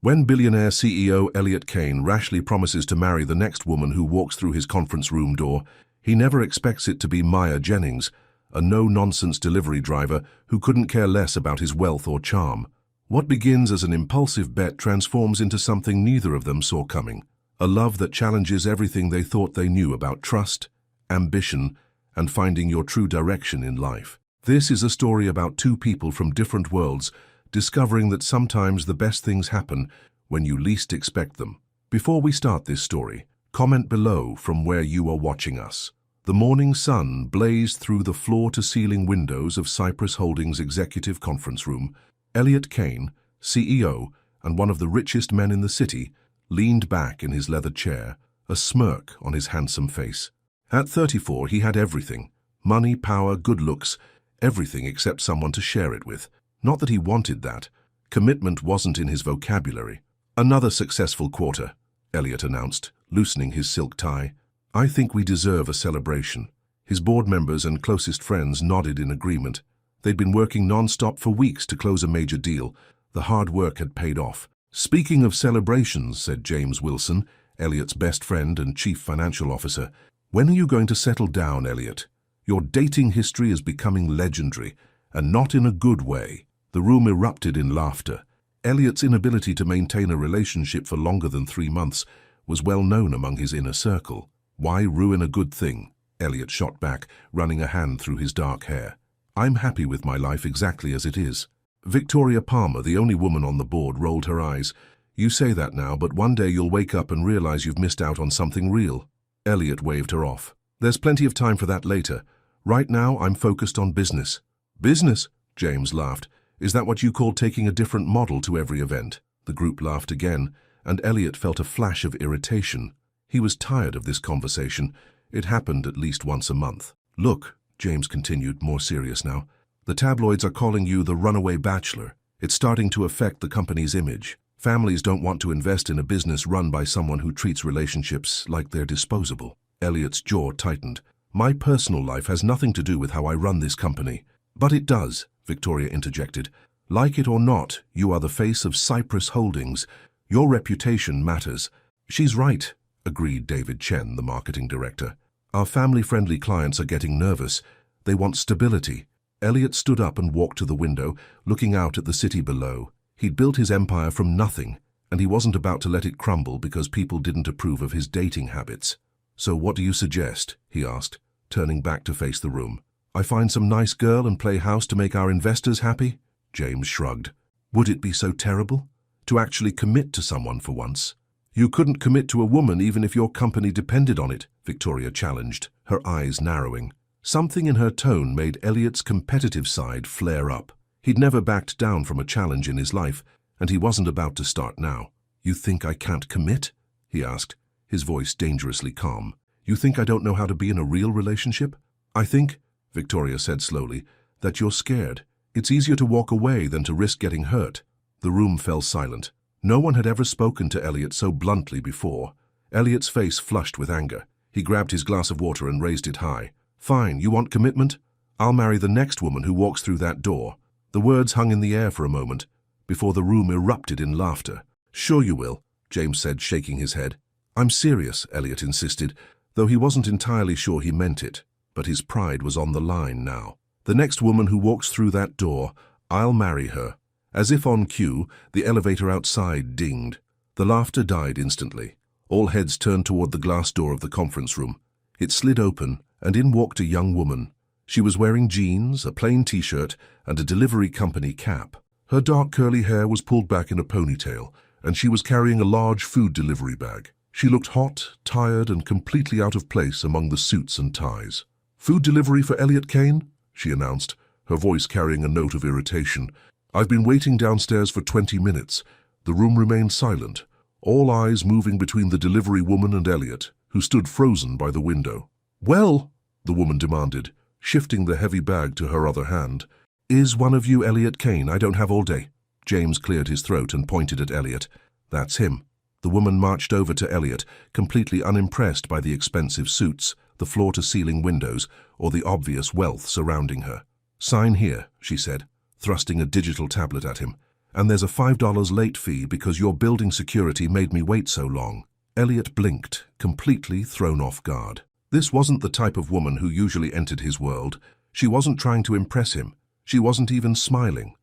When billionaire CEO Elliot Kane rashly promises to marry the next woman who walks through his conference room door, he never expects it to be Maya Jennings, a no-nonsense delivery driver who couldn't care less about his wealth or charm. What begins as an impulsive bet transforms into something neither of them saw coming, a love that challenges everything they thought they knew about trust, ambition, and finding your true direction in life. This is a story about two people from different worlds discovering that sometimes the best things happen when you least expect them. Before we start this story, comment below from where you are watching us. The morning sun blazed through the floor-to-ceiling windows of Cypress Holdings Executive Conference Room. Elliot Kane, CEO and one of the richest men in the city, leaned back in his leather chair, a smirk on his handsome face. At 34, he had everything: money, power, good looks, everything except someone to share it with. Not that he wanted that. Commitment wasn't in his vocabulary. "Another successful quarter," Elliot announced, loosening his silk tie. "I think we deserve a celebration." His board members and closest friends nodded in agreement. They'd been working non-stop for weeks to close a major deal. The hard work had paid off. "Speaking of celebrations," said James Wilson, Elliot's best friend and chief financial officer, "when are you going to settle down, Elliot? Your dating history is becoming legendary, and not in a good way." The room erupted in laughter. Elliot's inability to maintain a relationship for longer than 3 months was well known among his inner circle. "Why ruin a good thing?" Elliot shot back, running a hand through his dark hair. "I'm happy with my life exactly as it is." Victoria Palmer, the only woman on the board, rolled her eyes. "You say that now, but one day you'll wake up and realize you've missed out on something real." Elliot waved her off. "There's plenty of time for that later. Right now, I'm focused on business." "Business?" James laughed. "Is that what you call taking a different model to every event?" The group laughed again, and Elliot felt a flash of irritation. He was tired of this conversation. It happened at least once a month. "Look," James continued, more serious now, "the tabloids are calling you the runaway bachelor. It's starting to affect the company's image. Families don't want to invest in a business run by someone who treats relationships like they're disposable." Elliot's jaw tightened. "My personal life has nothing to do with how I run this company." "But it does," Victoria interjected. "Like it or not, you are the face of Cypress Holdings. Your reputation matters." "She's right," agreed David Chen, the marketing director. "Our family-friendly clients are getting nervous. They want stability." Elliot stood up and walked to the window, looking out at the city below. He'd built his empire from nothing, and he wasn't about to let it crumble because people didn't approve of his dating habits. "So what do you suggest?" he asked, turning back to face the room. "I find some nice girl and play house to make our investors happy?" James shrugged. "Would it be so terrible? To actually commit to someone for once?" "You couldn't commit to a woman even if your company depended on it," Victoria challenged, her eyes narrowing. Something in her tone made Elliot's competitive side flare up. He'd never backed down from a challenge in his life, and he wasn't about to start now. "You think I can't commit?" he asked, his voice dangerously calm. "You think I don't know how to be in a real relationship?" "I think," Victoria said slowly, "that you're scared. It's easier to walk away than to risk getting hurt." The room fell silent. No one had ever spoken to Elliot so bluntly before. Elliot's face flushed with anger. He grabbed his glass of water and raised it high. "Fine, you want commitment? I'll marry the next woman who walks through that door." The words hung in the air for a moment, before the room erupted in laughter. "Sure you will," James said, shaking his head. "I'm serious," Elliot insisted, though he wasn't entirely sure he meant it. But his pride was on the line now. "The next woman who walks through that door, I'll marry her." As if on cue, the elevator outside dinged. The laughter died instantly. All heads turned toward the glass door of the conference room. It slid open, and in walked a young woman. She was wearing jeans, a plain t-shirt, and a delivery company cap. Her dark curly hair was pulled back in a ponytail, and she was carrying a large food delivery bag. She looked hot, tired, and completely out of place among the suits and ties. "Food delivery for Elliot Kane?" she announced, her voice carrying a note of irritation. "I've been waiting downstairs for 20 minutes. The room remained silent, all eyes moving between the delivery woman and Elliot, who stood frozen by the window. "Well," the woman demanded, shifting the heavy bag to her other hand. "Is one of you Elliot Kane? I don't have all day." James cleared his throat and pointed at Elliot. "That's him." The woman marched over to Elliot, completely unimpressed by the expensive suits, the floor-to-ceiling windows, or the obvious wealth surrounding her. "Sign here," she said, thrusting a digital tablet at him. And there's a $5 late fee because your building security made me wait so long. Elliot blinked, completely thrown off guard. This wasn't the type of woman who usually entered his world. She wasn't trying to impress him. She wasn't even smiling.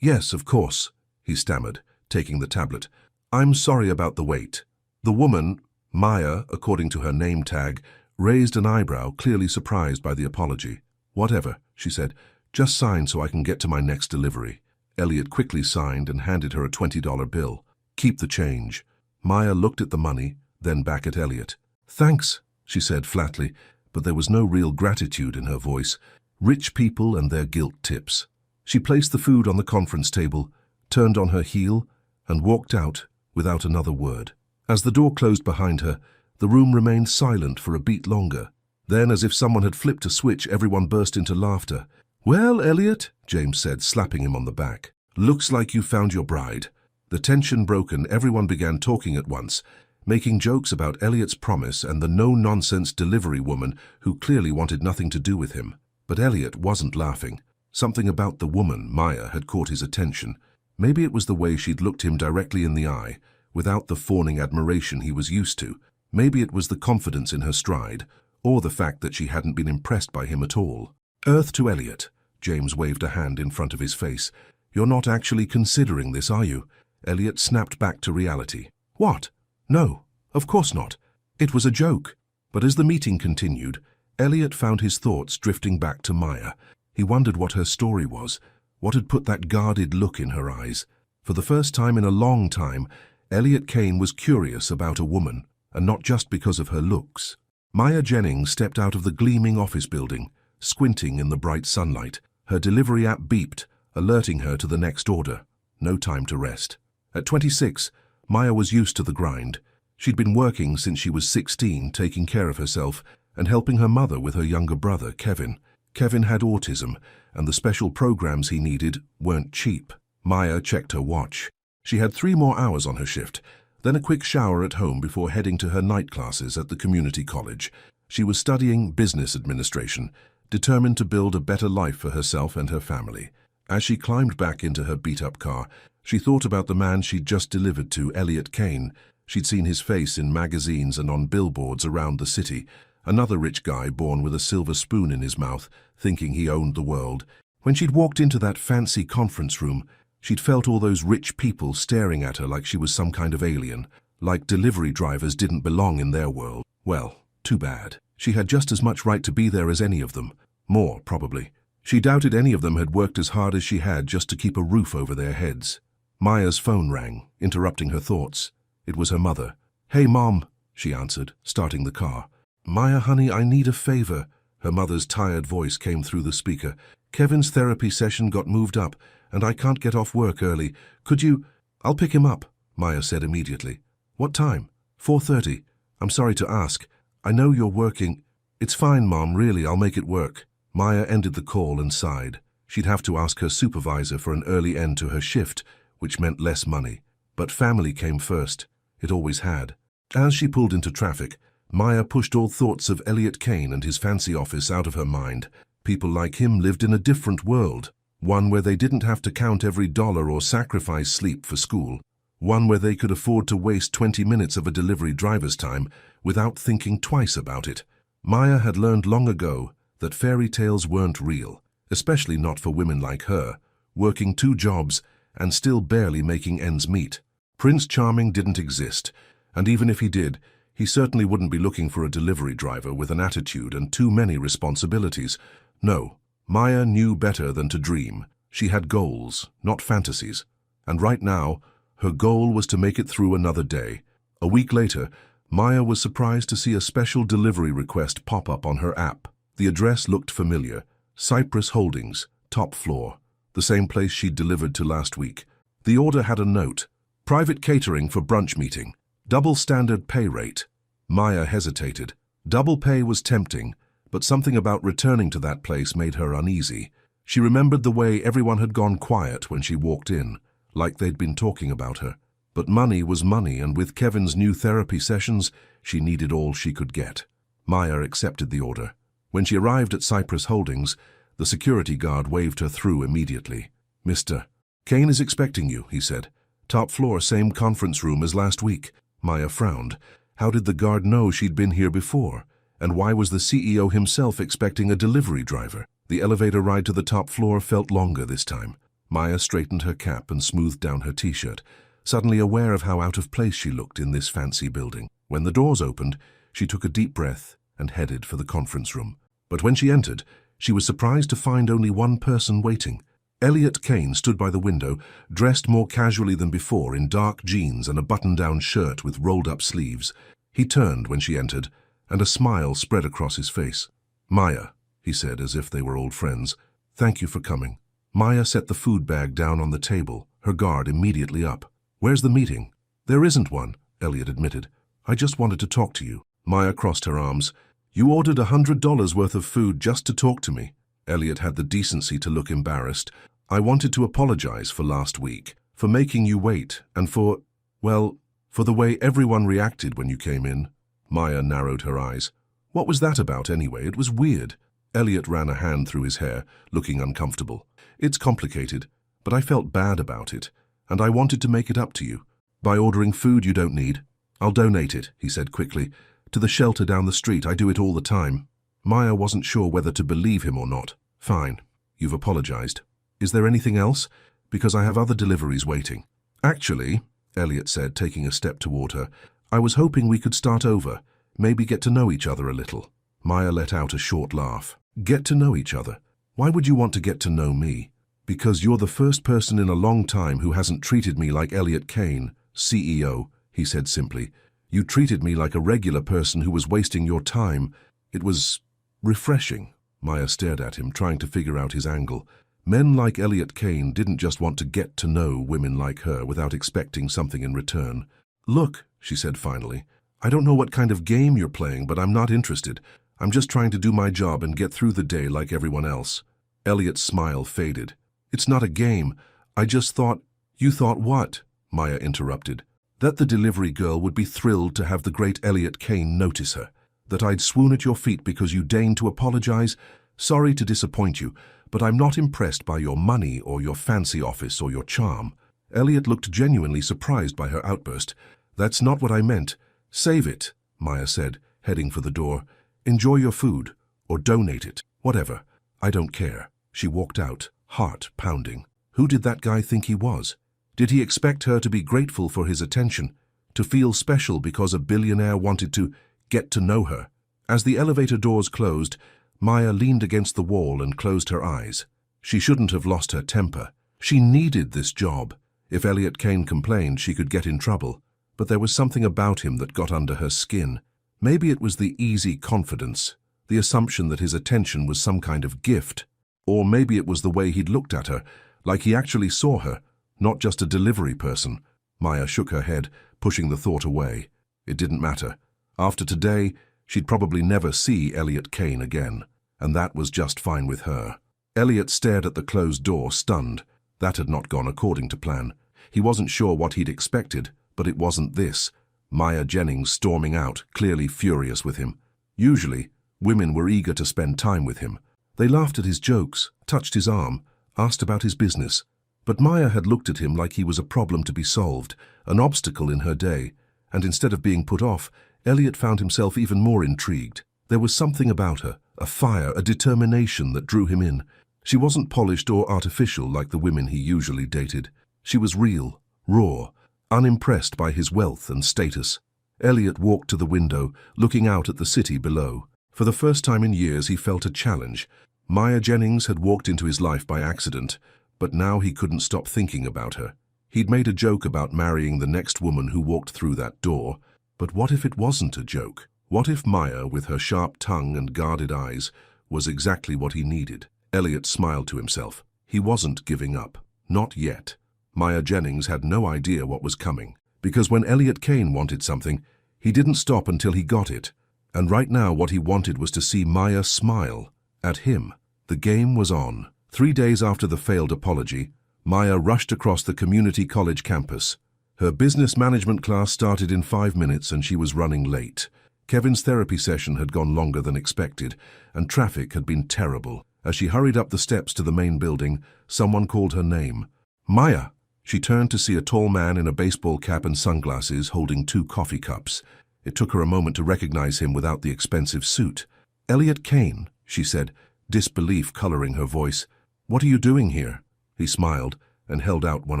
Yes, of course, he stammered, taking the tablet. I'm sorry about the wait. The woman, Maya, according to her name tag, raised an eyebrow, clearly surprised by the apology. Whatever, she said. Just sign so I can get to my next delivery. Elliot quickly signed and handed her a $20 bill. Keep the change. Maya looked at the money, then back at Elliot. Thanks, she said flatly, but there was no real gratitude in her voice. Rich people and their guilt tips. She placed the food on the conference table, turned on her heel, and walked out without another word. As the door closed behind her, the room remained silent for a beat longer. Then, as if someone had flipped a switch, everyone burst into laughter. Well, Elliot, James said, slapping him on the back. Looks like you found your bride. The tension broken, everyone began talking at once, making jokes about Elliot's promise and the no-nonsense delivery woman who clearly wanted nothing to do with him. But Elliot wasn't laughing. Something about the woman, Maya, had caught his attention. Maybe it was the way she'd looked him directly in the eye, without the fawning admiration he was used to. Maybe it was the confidence in her stride, or the fact that she hadn't been impressed by him at all. Earth to Elliot. James waved a hand in front of his face. You're not actually considering this, are you? Elliot snapped back to reality. What? No, of course not. It was a joke. But as the meeting continued, Elliot found his thoughts drifting back to Maya. He wondered what her story was, what had put that guarded look in her eyes. For the first time in a long time, Elliot Kane was curious about a woman, and not just because of her looks. Maya Jennings stepped out of the gleaming office building, squinting in the bright sunlight. Her delivery app beeped, alerting her to the next order. No time to rest. At 26, Maya was used to the grind. She'd been working since she was 16, taking care of herself and helping her mother with her younger brother, Kevin. Kevin had autism, and the special programs he needed weren't cheap. Maya checked her watch. She had 3 more hours on her shift, then a quick shower at home before heading to her night classes at the community college. She was studying business administration, determined to build a better life for herself and her family. As she climbed back into her beat-up car, she thought about the man she'd just delivered to, Elliot Kane. She'd seen his face in magazines and on billboards around the city. Another rich guy born with a silver spoon in his mouth, thinking he owned the world. When she'd walked into that fancy conference room, she'd felt all those rich people staring at her like she was some kind of alien, like delivery drivers didn't belong in their world. Well, too bad. She had just as much right to be there as any of them. More, probably. She doubted any of them had worked as hard as she had just to keep a roof over their heads. Maya's phone rang, interrupting her thoughts. It was her mother. Hey, Mom, she answered, starting the car. Maya, honey, I need a favor. Her mother's tired voice came through the speaker. Kevin's therapy session got moved up, and I can't get off work early. Could you... I'll pick him up, Maya said immediately. What time? 4:30. I'm sorry to ask. I know you're working. It's fine, Mom, really, I'll make it work. Maya ended the call and sighed. She'd have to ask her supervisor for an early end to her shift, which meant less money. But family came first. It always had. As she pulled into traffic, Maya pushed all thoughts of Elliot Kane and his fancy office out of her mind. People like him lived in a different world, one where they didn't have to count every dollar or sacrifice sleep for school, one where they could afford to waste 20 minutes of a delivery driver's time without thinking twice about it. Maya had learned long ago that fairy tales weren't real, especially not for women like her, working 2 jobs and still barely making ends meet. Prince Charming didn't exist, and even if he did, he certainly wouldn't be looking for a delivery driver with an attitude and too many responsibilities. No, Maya knew better than to dream. She had goals, not fantasies. And right now, her goal was to make it through another day. A week later, Maya was surprised to see a special delivery request pop up on her app. The address looked familiar. Cypress Holdings, top floor. The same place she'd delivered to last week. The order had a note. Private catering for brunch meeting. Double standard pay rate. Maya hesitated. Double pay was tempting, but something about returning to that place made her uneasy. She remembered the way everyone had gone quiet when she walked in, like they'd been talking about her. But money was money, and with Kevin's new therapy sessions, she needed all she could get. Maya accepted the order. When she arrived at Cypress Holdings, the security guard waved her through immediately. Mr. Kane is expecting you, he said. Top floor, same conference room as last week. Maya frowned. How did the guard know she'd been here before? And why was the CEO himself expecting a delivery driver? The elevator ride to the top floor felt longer this time. Maya straightened her cap and smoothed down her t-shirt, suddenly aware of how out of place she looked in this fancy building. When the doors opened, she took a deep breath and headed for the conference room. But when she entered, she was surprised to find only one person waiting. Elliot Kane stood by the window, dressed more casually than before in dark jeans and a button-down shirt with rolled-up sleeves. He turned when she entered, and a smile spread across his face. "Maya," he said as if they were old friends, "thank you for coming." Maya set the food bag down on the table, her guard immediately up. "Where's the meeting?" "There isn't one," Elliot admitted. "I just wanted to talk to you." Maya crossed her arms. "You ordered $100 worth of food just to talk to me." Elliot had the decency to look embarrassed. "I wanted to apologize for last week, for making you wait, and for the way everyone reacted when you came in." Maya narrowed her eyes. "What was that about anyway? It was weird." Elliot ran a hand through his hair, looking uncomfortable. "It's complicated, but I felt bad about it, and I wanted to make it up to you. By ordering food you don't need. I'll donate it," he said quickly, "to the shelter down the street. I do it all the time." Maya wasn't sure whether to believe him or not. "Fine. You've apologized. Is there anything else? Because I have other deliveries waiting." "Actually," Elliot said, taking a step toward her, "I was hoping we could start over, maybe get to know each other a little." Maya let out a short laugh. "Get to know each other? Why would you want to get to know me?" "Because you're the first person in a long time who hasn't treated me like Elliot Kane, CEO," he said simply. "You treated me like a regular person who was wasting your time. It was refreshing." Maya stared at him, trying to figure out his angle. Men like Elliot Kane didn't just want to get to know women like her without expecting something in return. "Look," she said finally, "I don't know what kind of game you're playing, but I'm not interested. I'm just trying to do my job and get through the day like everyone else." Elliot's smile faded. "It's not a game. I just thought—" "You thought what?" Maya interrupted. "That the delivery girl would be thrilled to have the great Elliot Kane notice her. That I'd swoon at your feet because you deigned to apologize. Sorry to disappoint you, but I'm not impressed by your money or your fancy office or your charm." Elliot looked genuinely surprised by her outburst. "That's not what I meant. Save it," Maya said, heading for the door. "Enjoy your food, or donate it, whatever. I don't care." She walked out, heart pounding. Who did that guy think he was? Did he expect her to be grateful for his attention, to feel special because a billionaire wanted to get to know her? As the elevator doors closed, Maya leaned against the wall and closed her eyes. She shouldn't have lost her temper. She needed this job. If Elliot Kane complained, she could get in trouble. But there was something about him that got under her skin. Maybe it was the easy confidence, the assumption that his attention was some kind of gift. Or maybe it was the way he'd looked at her, like he actually saw her, not just a delivery person. Maya shook her head, pushing the thought away. It didn't matter. After today, she'd probably never see Elliot Kane again, and that was just fine with her. Elliot stared at the closed door, stunned. That had not gone according to plan. He wasn't sure what he'd expected, but it wasn't this. Maya Jennings storming out, clearly furious with him. Usually, women were eager to spend time with him. They laughed at his jokes, touched his arm, asked about his business. But Maya had looked at him like he was a problem to be solved, an obstacle in her day, and instead of being put off, Elliot found himself even more intrigued. There was something about her, a fire, a determination that drew him in. She wasn't polished or artificial like the women he usually dated. She was real, raw, unimpressed by his wealth and status. Elliot walked to the window, looking out at the city below. For the first time in years, he felt a challenge. Maya Jennings had walked into his life by accident, but now he couldn't stop thinking about her. He'd made a joke about marrying the next woman who walked through that door. But what if it wasn't a joke? What if Maya, with her sharp tongue and guarded eyes, was exactly what he needed? Elliot smiled to himself. He wasn't giving up. Not yet. Maya Jennings had no idea what was coming, because when Elliot Kane wanted something, he didn't stop until he got it. And right now what he wanted was to see Maya smile at him. The game was on. 3 days after the failed apology, Maya rushed across the community college campus. Her business management class started in 5 minutes and she was running late. Kevin's therapy session had gone longer than expected, and traffic had been terrible. As she hurried up the steps to the main building, someone called her name. Maya! She turned to see a tall man in a baseball cap and sunglasses holding 2 coffee cups. It took her a moment to recognize him without the expensive suit. Elliot Kane, she said, disbelief coloring her voice. What are you doing here? He smiled and held out one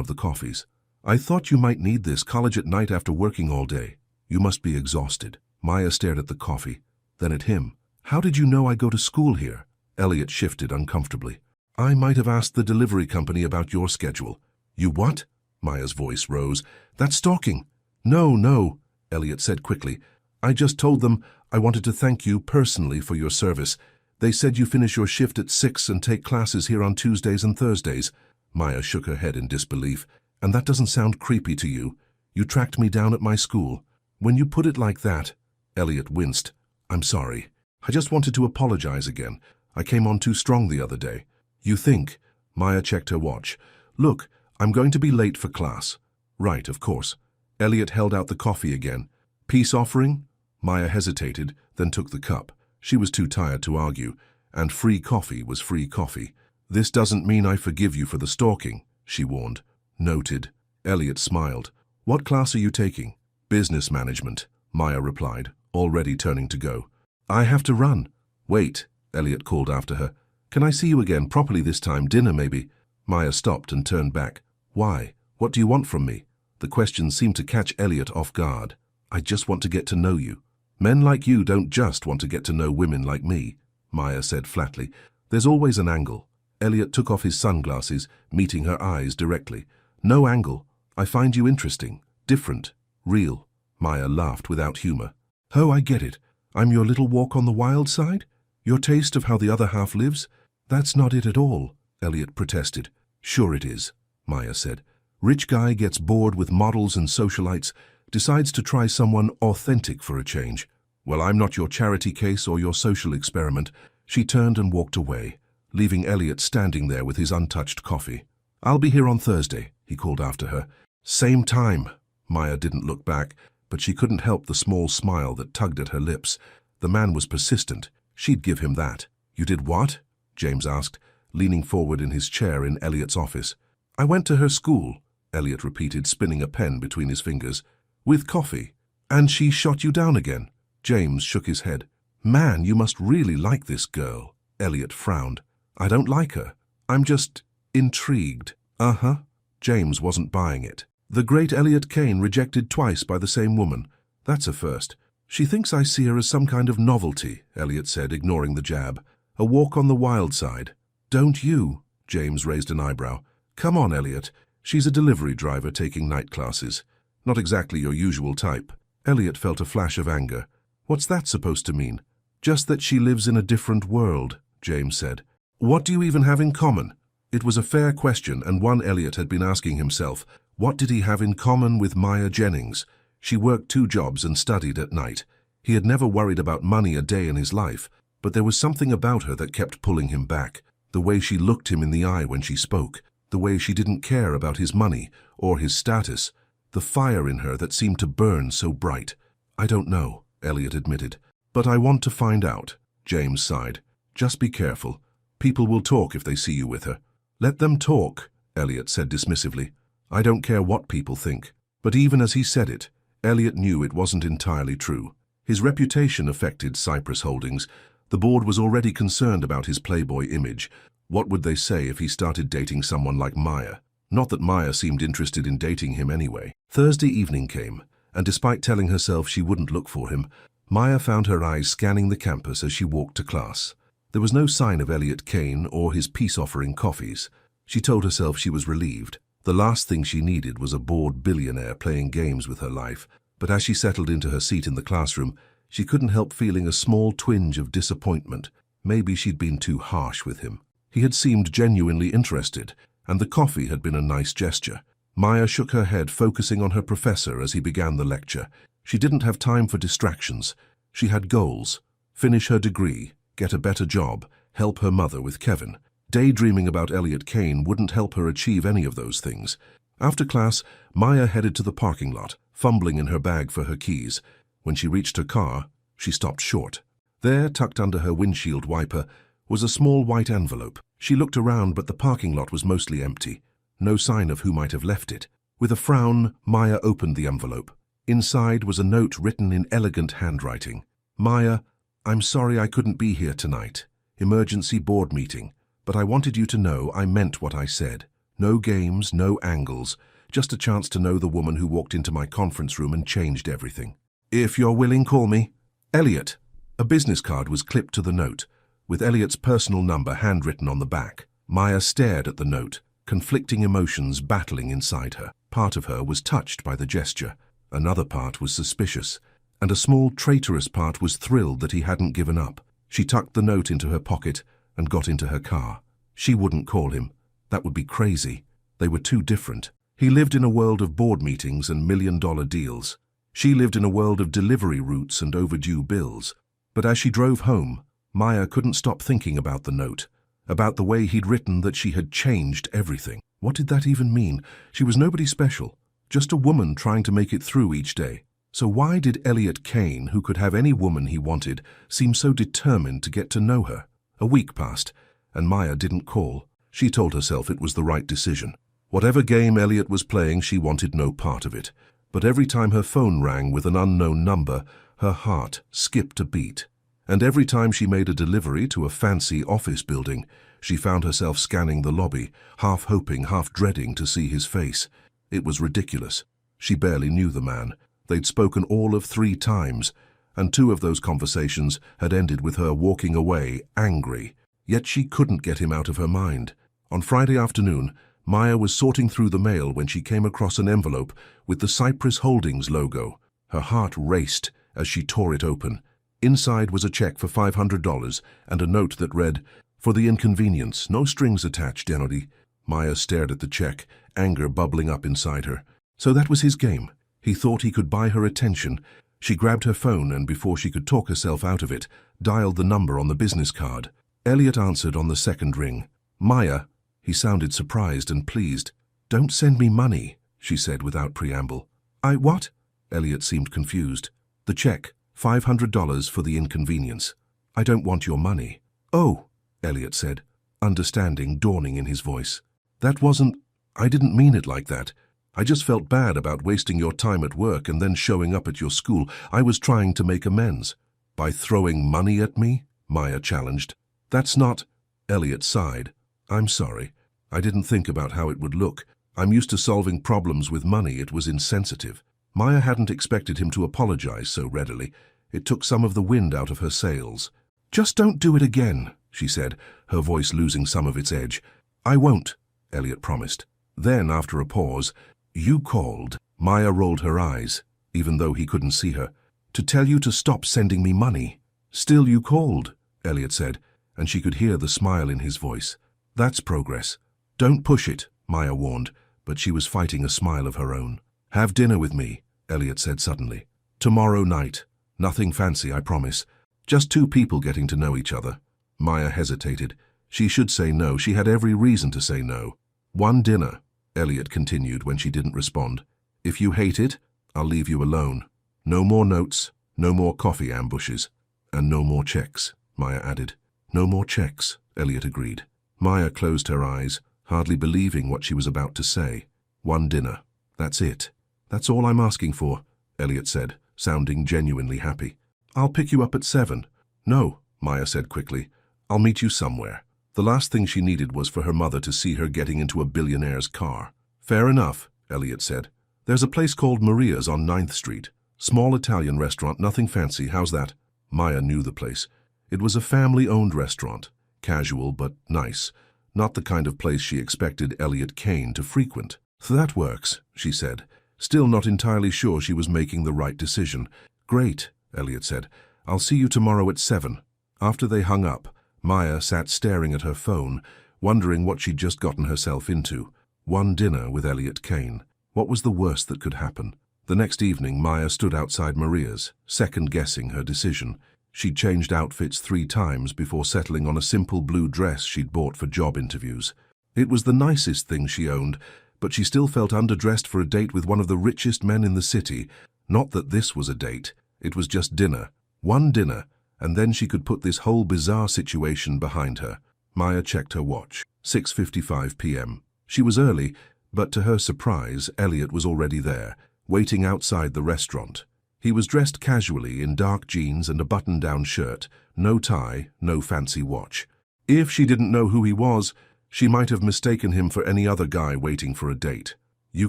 of the coffees. I thought you might need this, college at night after working all day. You must be exhausted. Maya stared at the coffee, then at him. How did you know I go to school here? Elliot shifted uncomfortably. I might have asked the delivery company about your schedule. You what? Maya's voice rose. That's stalking. No, Elliot said quickly. I just told them I wanted to thank you personally for your service. They said you finish your shift at 6 and take classes here on Tuesdays and Thursdays. Maya shook her head in disbelief. And that doesn't sound creepy to you. You tracked me down at my school. When you put it like that, Elliot winced. I'm sorry. I just wanted to apologize again. I came on too strong the other day. You think? Maya checked her watch. Look, I'm going to be late for class. Right, of course. Elliot held out the coffee again. Peace offering? Maya hesitated, then took the cup. She was too tired to argue, and free coffee was free coffee. This doesn't mean I forgive you for the stalking, she warned. Noted. Elliot smiled. What class are you taking? Business management, Maya replied, already turning to go. I have to run. Wait, Elliot called after her. Can I see you again properly this time, dinner maybe? Maya stopped and turned back. Why? What do you want from me? The question seemed to catch Elliot off guard. I just want to get to know you. Men like you don't just want to get to know women like me, Maya said flatly. There's always an angle. Elliot took off his sunglasses, meeting her eyes directly. No angle. I find you interesting, different, real. Maya laughed without humor. Oh, I get it. I'm your little walk on the wild side? Your taste of how the other half lives? That's not it at all, Elliot protested. Sure it is, Maya said. Rich guy gets bored with models and socialites, decides to try someone authentic for a change. Well, I'm not your charity case or your social experiment. She turned and walked away, leaving Elliot standing there with his untouched coffee. I'll be here on Thursday, he called after her. Same time. Maya didn't look back, but she couldn't help the small smile that tugged at her lips. The man was persistent. She'd give him that. You did what? James asked, leaning forward in his chair in Elliot's office. I went to her school, Elliot repeated, spinning a pen between his fingers. With coffee. And she shot you down again. James shook his head. Man, you must really like this girl. Elliot frowned. I don't like her. I'm just intrigued. Uh-huh. James wasn't buying it. The great Elliot Kane rejected twice by the same woman. That's a first. She thinks I see her as some kind of novelty, Elliot said, ignoring the jab. A walk on the wild side. Don't you? James raised an eyebrow. Come on, Elliot. She's a delivery driver taking night classes. Not exactly your usual type. Elliot felt a flash of anger. What's that supposed to mean? Just that she lives in a different world, James said. What do you even have in common? It was a fair question, and one Elliot had been asking himself. What did he have in common with Maya Jennings? She worked 2 jobs and studied at night. He had never worried about money a day in his life, but there was something about her that kept pulling him back. The way she looked him in the eye when she spoke, the way she didn't care about his money or his status, the fire in her that seemed to burn so bright. I don't know, Elliot admitted. But I want to find out, James sighed. Just be careful. People will talk if they see you with her. Let them talk, Elliot said dismissively. I don't care what people think. But even as he said it, Elliot knew it wasn't entirely true. His reputation affected Cypress Holdings. The board was already concerned about his playboy image. What would they say if he started dating someone like Maya? Not that Maya seemed interested in dating him anyway. Thursday evening came, and despite telling herself she wouldn't look for him, Maya found her eyes scanning the campus as she walked to class. There was no sign of Elliot Kane or his peace-offering coffees. She told herself she was relieved. The last thing she needed was a bored billionaire playing games with her life. But as she settled into her seat in the classroom, she couldn't help feeling a small twinge of disappointment. Maybe she'd been too harsh with him. He had seemed genuinely interested, and the coffee had been a nice gesture. Maya shook her head, focusing on her professor as he began the lecture. She didn't have time for distractions. She had goals. Finish her degree, get a better job, help her mother with Kevin. Daydreaming about Elliot Kane wouldn't help her achieve any of those things. After class, Maya headed to the parking lot, fumbling in her bag for her keys. When she reached her car, she stopped short. There, tucked under her windshield wiper, was a small white envelope. She looked around, but the parking lot was mostly empty. no sign of who might have left it. With a frown, Maya opened the envelope. Inside was a note written in elegant handwriting. Maya, I'm sorry I couldn't be here tonight. Emergency board meeting. But I wanted you to know I meant what I said. No games, no angles. Just a chance to know the woman who walked into my conference room and changed everything. If you're willing, call me Elliot. A business card was clipped to the note, with Elliot's personal number handwritten on the back. Maya stared at the note, conflicting emotions battling inside her. Part of her was touched by the gesture. Another part was suspicious, and a small traitorous part was thrilled that he hadn't given up. She tucked the note into her pocket and got into her car. She wouldn't call him. That would be crazy. They were too different. He lived in a world of board meetings and million-dollar deals. She lived in a world of delivery routes and overdue bills. But as she drove home, Maya couldn't stop thinking about the note, about the way he'd written that she had changed everything. What did that even mean? She was nobody special, just a woman trying to make it through each day. So why did Elliot Kane, who could have any woman he wanted, seem so determined to get to know her? A week passed, and Maya didn't call. She told herself it was the right decision. Whatever game Elliot was playing, she wanted no part of it. But every time her phone rang with an unknown number, her heart skipped a beat. And every time she made a delivery to a fancy office building, she found herself scanning the lobby, half hoping, half dreading to see his face. It was ridiculous. She barely knew the man. They'd spoken all of 3 times, and 2 of those conversations had ended with her walking away, angry. Yet she couldn't get him out of her mind. On Friday afternoon, Maya was sorting through the mail when she came across an envelope with the Cypress Holdings logo. Her heart raced as she tore it open. Inside was a check for $500 and a note that read, "For the inconvenience, no strings attached, Denody." Maya stared at the check, anger bubbling up inside her. So that was his game. He thought he could buy her attention. She grabbed her phone and, before she could talk herself out of it, dialed the number on the business card. Elliot answered on the second ring. "Maya." He sounded surprised and pleased. "Don't send me money," she said without preamble. What?" Elliot seemed confused. "The check, $500 for the inconvenience. I don't want your money." "Oh," Elliot said, understanding dawning in his voice. I didn't mean it like that. I just felt bad about wasting your time at work and then showing up at your school. I was trying to make amends." "By throwing money at me?" Maya challenged. "That's not..." Elliot sighed. "I'm sorry. I didn't think about how it would look. I'm used to solving problems with money. It was insensitive." Maya hadn't expected him to apologize so readily. It took some of the wind out of her sails. "Just don't do it again," she said, her voice losing some of its edge. "I won't," Elliot promised. Then, after a pause, "You called." Maya rolled her eyes, even though he couldn't see her. "To tell you to stop sending me money." "Still you called," Elliot said, and she could hear the smile in his voice. "That's progress." "Don't push it," Maya warned, but she was fighting a smile of her own. "Have dinner with me," Elliot said suddenly. "Tomorrow night. Nothing fancy, I promise. Just 2 people getting to know each other." Maya hesitated. She should say no. She had every reason to say no. "One dinner," Elliot continued when she didn't respond. "If you hate it, I'll leave you alone. No more notes, no more coffee ambushes, and no more checks," Maya added. "No more checks," Elliot agreed. Maya closed her eyes, hardly believing what she was about to say. "One dinner. That's it. That's all I'm asking for," Elliot said, sounding genuinely happy. "I'll pick you up at 7. "No," Maya said quickly. "I'll meet you somewhere." The last thing she needed was for her mother to see her getting into a billionaire's car. "Fair enough," Elliot said. "There's a place called Maria's on 9th Street. Small Italian restaurant, nothing fancy. How's that?" Maya knew the place. It was a family-owned restaurant. Casual but nice. Not the kind of place she expected Elliot Kane to frequent. "That works," she said, still not entirely sure she was making the right decision. "Great," Elliot said. "I'll see you tomorrow at 7. After they hung up, Maya sat staring at her phone, wondering what she'd just gotten herself into. One dinner with Elliot Kane. What was the worst that could happen? The next evening, Maya stood outside Maria's, second-guessing her decision. She'd changed outfits 3 times before settling on a simple blue dress she'd bought for job interviews. It was the nicest thing she owned, but she still felt underdressed for a date with one of the richest men in the city. Not that this was a date. It was just dinner. One dinner, and then she could put this whole bizarre situation behind her. Maya checked her watch. 6:55 p.m. She was early, but to her surprise, Elliot was already there, waiting outside the restaurant. He was dressed casually in dark jeans and a button-down shirt, no tie, no fancy watch. If she didn't know who he was, she might have mistaken him for any other guy waiting for a date. "You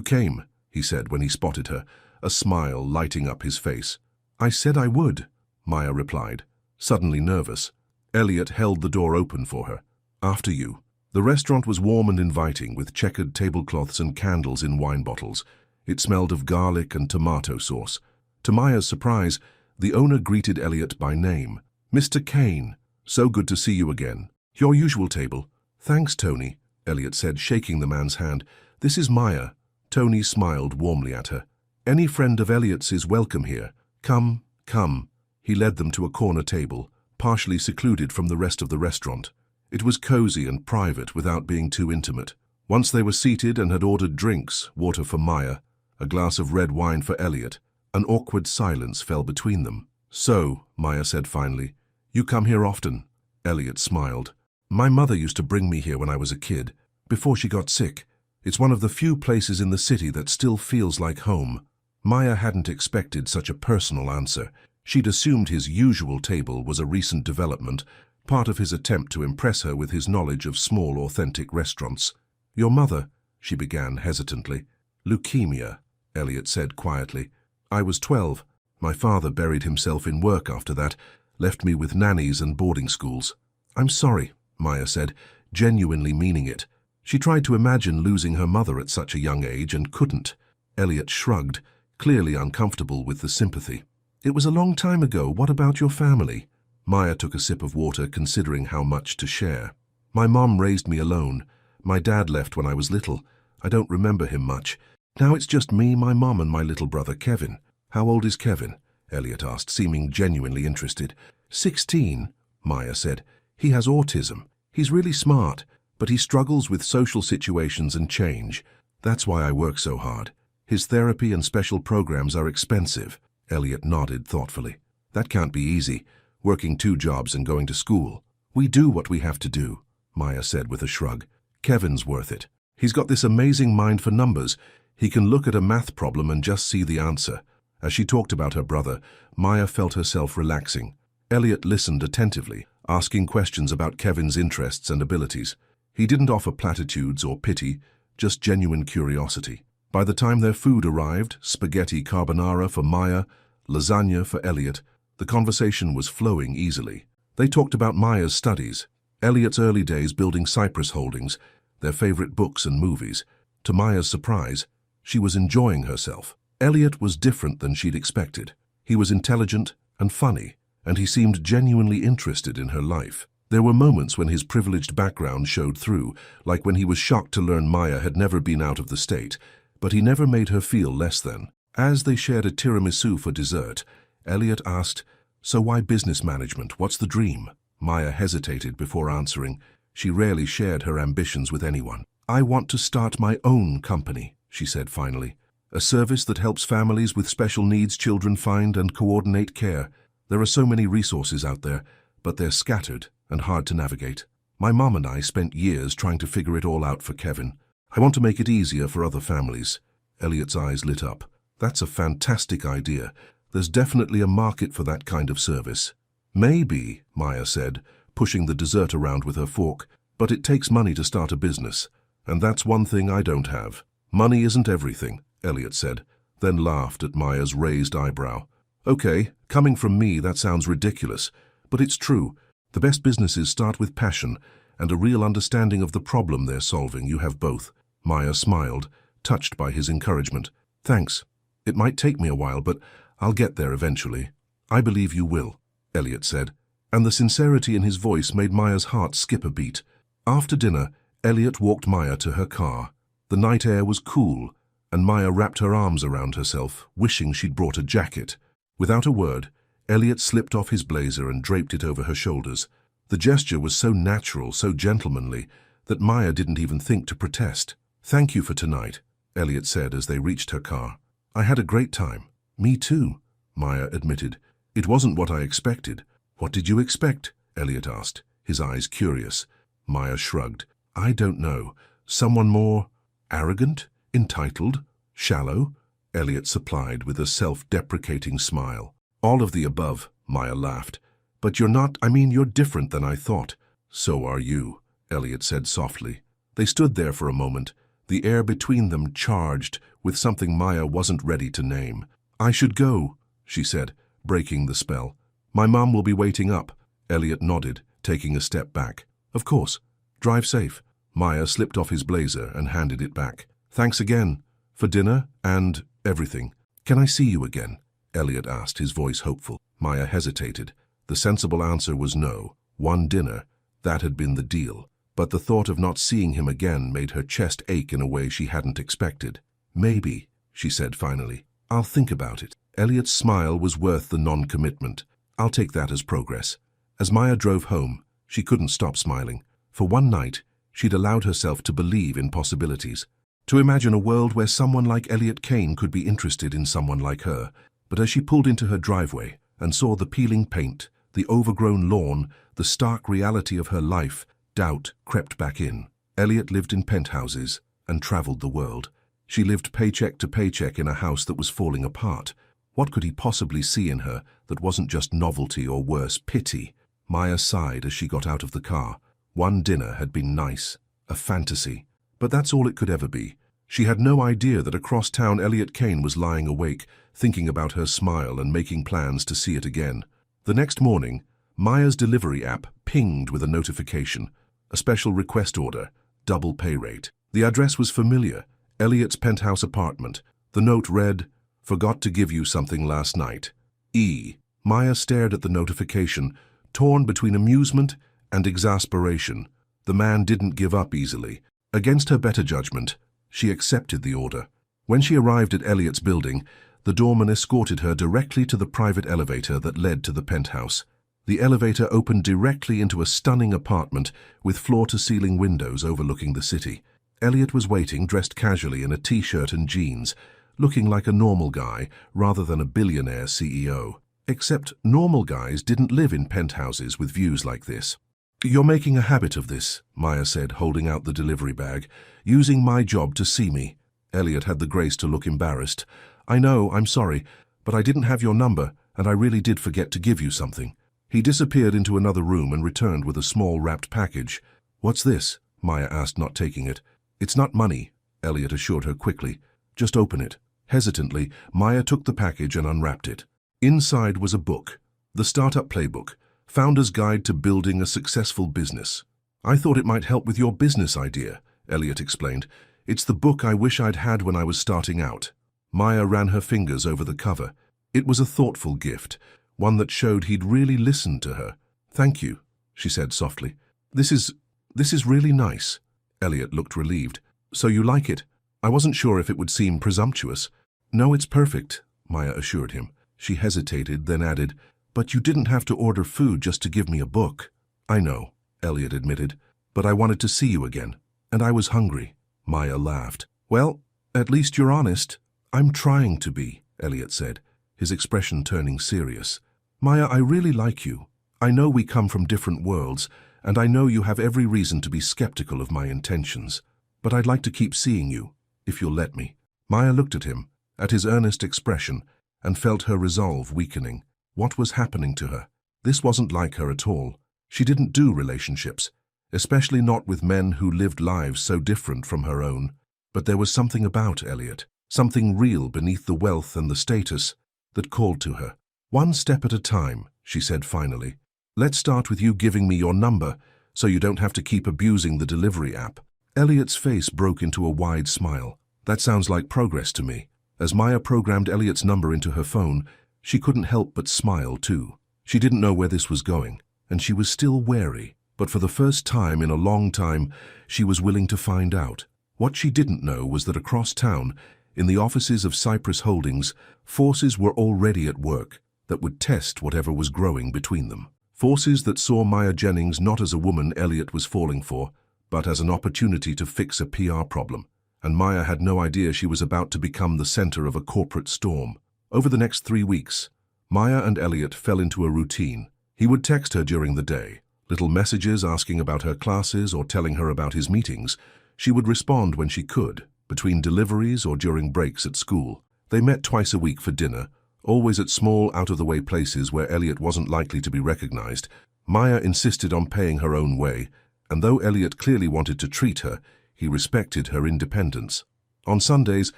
came," he said when he spotted her, a smile lighting up his face. "I said I would," Maya replied, suddenly nervous. Elliot held the door open for her. "After you." The restaurant was warm and inviting, with checkered tablecloths and candles in wine bottles. It smelled of garlic and tomato sauce. To Maya's surprise, the owner greeted Elliot by name. "Mr. Kane, so good to see you again. Your usual table." "Thanks, Tony," Elliot said, shaking the man's hand. "This is Maya." Tony smiled warmly at her. "Any friend of Elliot's is welcome here. Come, come." He led them to a corner table, partially secluded from the rest of the restaurant. It was cozy and private without being too intimate. Once they were seated and had ordered drinks, water for Maya, a glass of red wine for Elliot, an awkward silence fell between them. "So," Maya said finally, "you come here often?" Elliot smiled. "My mother used to bring me here when I was a kid, before she got sick. It's one of the few places in the city that still feels like home." Maya hadn't expected such a personal answer. She'd assumed his usual table was a recent development, part of his attempt to impress her with his knowledge of small, authentic restaurants. "Your mother," she began hesitantly. "Leukemia," Elliot said quietly. "I was 12. My father buried himself in work after that, left me with nannies and boarding schools." "I'm sorry," Maya said, genuinely meaning it. She tried to imagine losing her mother at such a young age and couldn't. Elliot shrugged, clearly uncomfortable with the sympathy. "It was a long time ago. What about your family?" Maya took a sip of water, considering how much to share. "My mom raised me alone. My dad left when I was little. I don't remember him much. Now it's just me, my mom, and my little brother, Kevin." "How old is Kevin?" Elliot asked, seeming genuinely interested. 16, Maya said. "He has autism. He's really smart, but he struggles with social situations and change. That's why I work so hard. His therapy and special programs are expensive." Elliot nodded thoughtfully. "That can't be easy, working 2 jobs and going to school." "We do what we have to do," Maya said with a shrug. "Kevin's worth it. He's got this amazing mind for numbers. He can look at a math problem and just see the answer." As she talked about her brother, Maya felt herself relaxing. Elliot listened attentively, asking questions about Kevin's interests and abilities. He didn't offer platitudes or pity, just genuine curiosity. By the time their food arrived, spaghetti carbonara for Maya, lasagna for Elliot, the conversation was flowing easily. They talked about Maya's studies, Elliot's early days building Cypress Holdings, their favorite books and movies. To Maya's surprise, she was enjoying herself. Elliot was different than she'd expected. He was intelligent and funny, and he seemed genuinely interested in her life. There were moments when his privileged background showed through, like when he was shocked to learn Maya had never been out of the state, but he never made her feel less than. As they shared a tiramisu for dessert, Elliot asked, "So why business management? What's the dream?" Maya hesitated before answering. She rarely shared her ambitions with anyone. "I want to start my own company," she said finally. "A service that helps families with special needs children find and coordinate care. There are so many resources out there, but they're scattered and hard to navigate. My mom and I spent years trying to figure it all out for Kevin. I want to make it easier for other families." Elliot's eyes lit up. "That's a fantastic idea. There's definitely a market for that kind of service." "Maybe," Maya said, pushing the dessert around with her fork, "but it takes money to start a business, and that's one thing I don't have." "Money isn't everything," Elliot said, then laughed at Maya's raised eyebrow. "Okay, coming from me, that sounds ridiculous, but it's true. The best businesses start with passion and a real understanding of the problem they're solving. You have both." Maya smiled, touched by his encouragement. "Thanks. It might take me a while, but I'll get there eventually." "I believe you will," Elliot said, and the sincerity in his voice made Maya's heart skip a beat. After dinner, Elliot walked Maya to her car. The night air was cool, and Maya wrapped her arms around herself, wishing she'd brought a jacket. Without a word, Elliot slipped off his blazer and draped it over her shoulders. The gesture was so natural, so gentlemanly, that Maya didn't even think to protest. "Thank you for tonight," Elliot said as they reached her car. "I had a great time." "Me too," Maya admitted. "It wasn't what I expected." "What did you expect?" Elliot asked, his eyes curious. Maya shrugged. "I don't know. Someone more Arrogant? Entitled? Shallow? Elliot supplied with a self-deprecating smile. All of the above, Maya laughed. But you're different than I thought. So are you, Elliot said softly. They stood there for a moment, the air between them charged with something Maya wasn't ready to name. I should go, she said, breaking the spell. My mom will be waiting up. Elliot nodded, taking a step back. Of course. Drive safe. Maya slipped off his blazer and handed it back. Thanks again. For dinner and everything. Can I see you again? Elliot asked, his voice hopeful. Maya hesitated. The sensible answer was no. One dinner. That had been the deal. But the thought of not seeing him again made her chest ache in a way she hadn't expected. Maybe, she said finally. I'll think about it. Elliot's smile was worth the non-commitment. I'll take that as progress. As Maya drove home, she couldn't stop smiling. For one night, she'd allowed herself to believe in possibilities. To imagine a world where someone like Elliot Kane could be interested in someone like her. But as she pulled into her driveway and saw the peeling paint, the overgrown lawn, the stark reality of her life, doubt crept back in. Elliot lived in penthouses and traveled the world. She lived paycheck to paycheck in a house that was falling apart. What could he possibly see in her that wasn't just novelty or worse, pity? Maya sighed as she got out of the car. One dinner had been nice, a fantasy. But that's all it could ever be. She had no idea that across town Elliot Kane was lying awake, thinking about her smile and making plans to see it again. The next morning, Maya's delivery app pinged with a notification. A special request order, double pay rate. The address was familiar, Elliot's penthouse apartment. The note read, "Forgot to give you something last night. E." Maya stared at the notification, torn between amusement and exasperation. The man didn't give up easily. Against her better judgment, she accepted the order. When she arrived at Elliot's building, the doorman escorted her directly to the private elevator that led to the penthouse. The elevator opened directly into a stunning apartment with floor-to-ceiling windows overlooking the city. Elliot was waiting, dressed casually in a t-shirt and jeans, looking like a normal guy rather than a billionaire CEO. Except normal guys didn't live in penthouses with views like this. "You're making a habit of this," Maya said, holding out the delivery bag. "Using my job to see me." Elliot had the grace to look embarrassed. "I know, I'm sorry, but I didn't have your number, and I really did forget to give you something." He disappeared into another room and returned with a small wrapped package. "What's this?" Maya asked, not taking it. "It's not money," Elliot assured her quickly. "Just open it." Hesitantly, Maya took the package and unwrapped it. Inside was a book, The Startup Playbook, Founder's Guide to Building a Successful Business. "I thought it might help with your business idea," Elliot explained. "It's the book I wish I'd had when I was starting out." Maya ran her fingers over the cover. It was a thoughtful gift, one that showed he'd really listened to her. "Thank you," she said softly. This is really nice." Elliot looked relieved. "So you like it? I wasn't sure if it would seem presumptuous." "No, it's perfect," Maya assured him. She hesitated, then added, "But you didn't have to order food just to give me a book." "I know," Elliot admitted, "but I wanted to see you again, and I was hungry." Maya laughed. "Well, at least you're honest." "I'm trying to be," Elliot said, his expression turning serious. "Maya, I really like you. I know we come from different worlds, and I know you have every reason to be skeptical of my intentions. But I'd like to keep seeing you, if you'll let me." Maya looked at him, at his earnest expression, and felt her resolve weakening. What was happening to her? This wasn't like her at all. She didn't do relationships, especially not with men who lived lives so different from her own. But there was something about Elliot, something real beneath the wealth and the status, that called to her. "One step at a time," she said finally. "Let's start with you giving me your number, so you don't have to keep abusing the delivery app." Elliot's face broke into a wide smile. "That sounds like progress to me." As Maya programmed Elliot's number into her phone, she couldn't help but smile too. She didn't know where this was going, and she was still wary. But for the first time in a long time, she was willing to find out. What she didn't know was that across town, in the offices of Cypress Holdings, forces were already at work that would test whatever was growing between them. Forces that saw Maya Jennings not as a woman Elliot was falling for, but as an opportunity to fix a PR problem. And Maya had no idea she was about to become the center of a corporate storm. Over the next 3 weeks, Maya and Elliot fell into a routine. He would text her during the day, little messages asking about her classes or telling her about his meetings. She would respond when she could, between deliveries or during breaks at school. They met twice a week for dinner, always at small, out-of-the-way places where Elliot wasn't likely to be recognized. Maya insisted on paying her own way, and though Elliot clearly wanted to treat her, he respected her independence. On Sundays,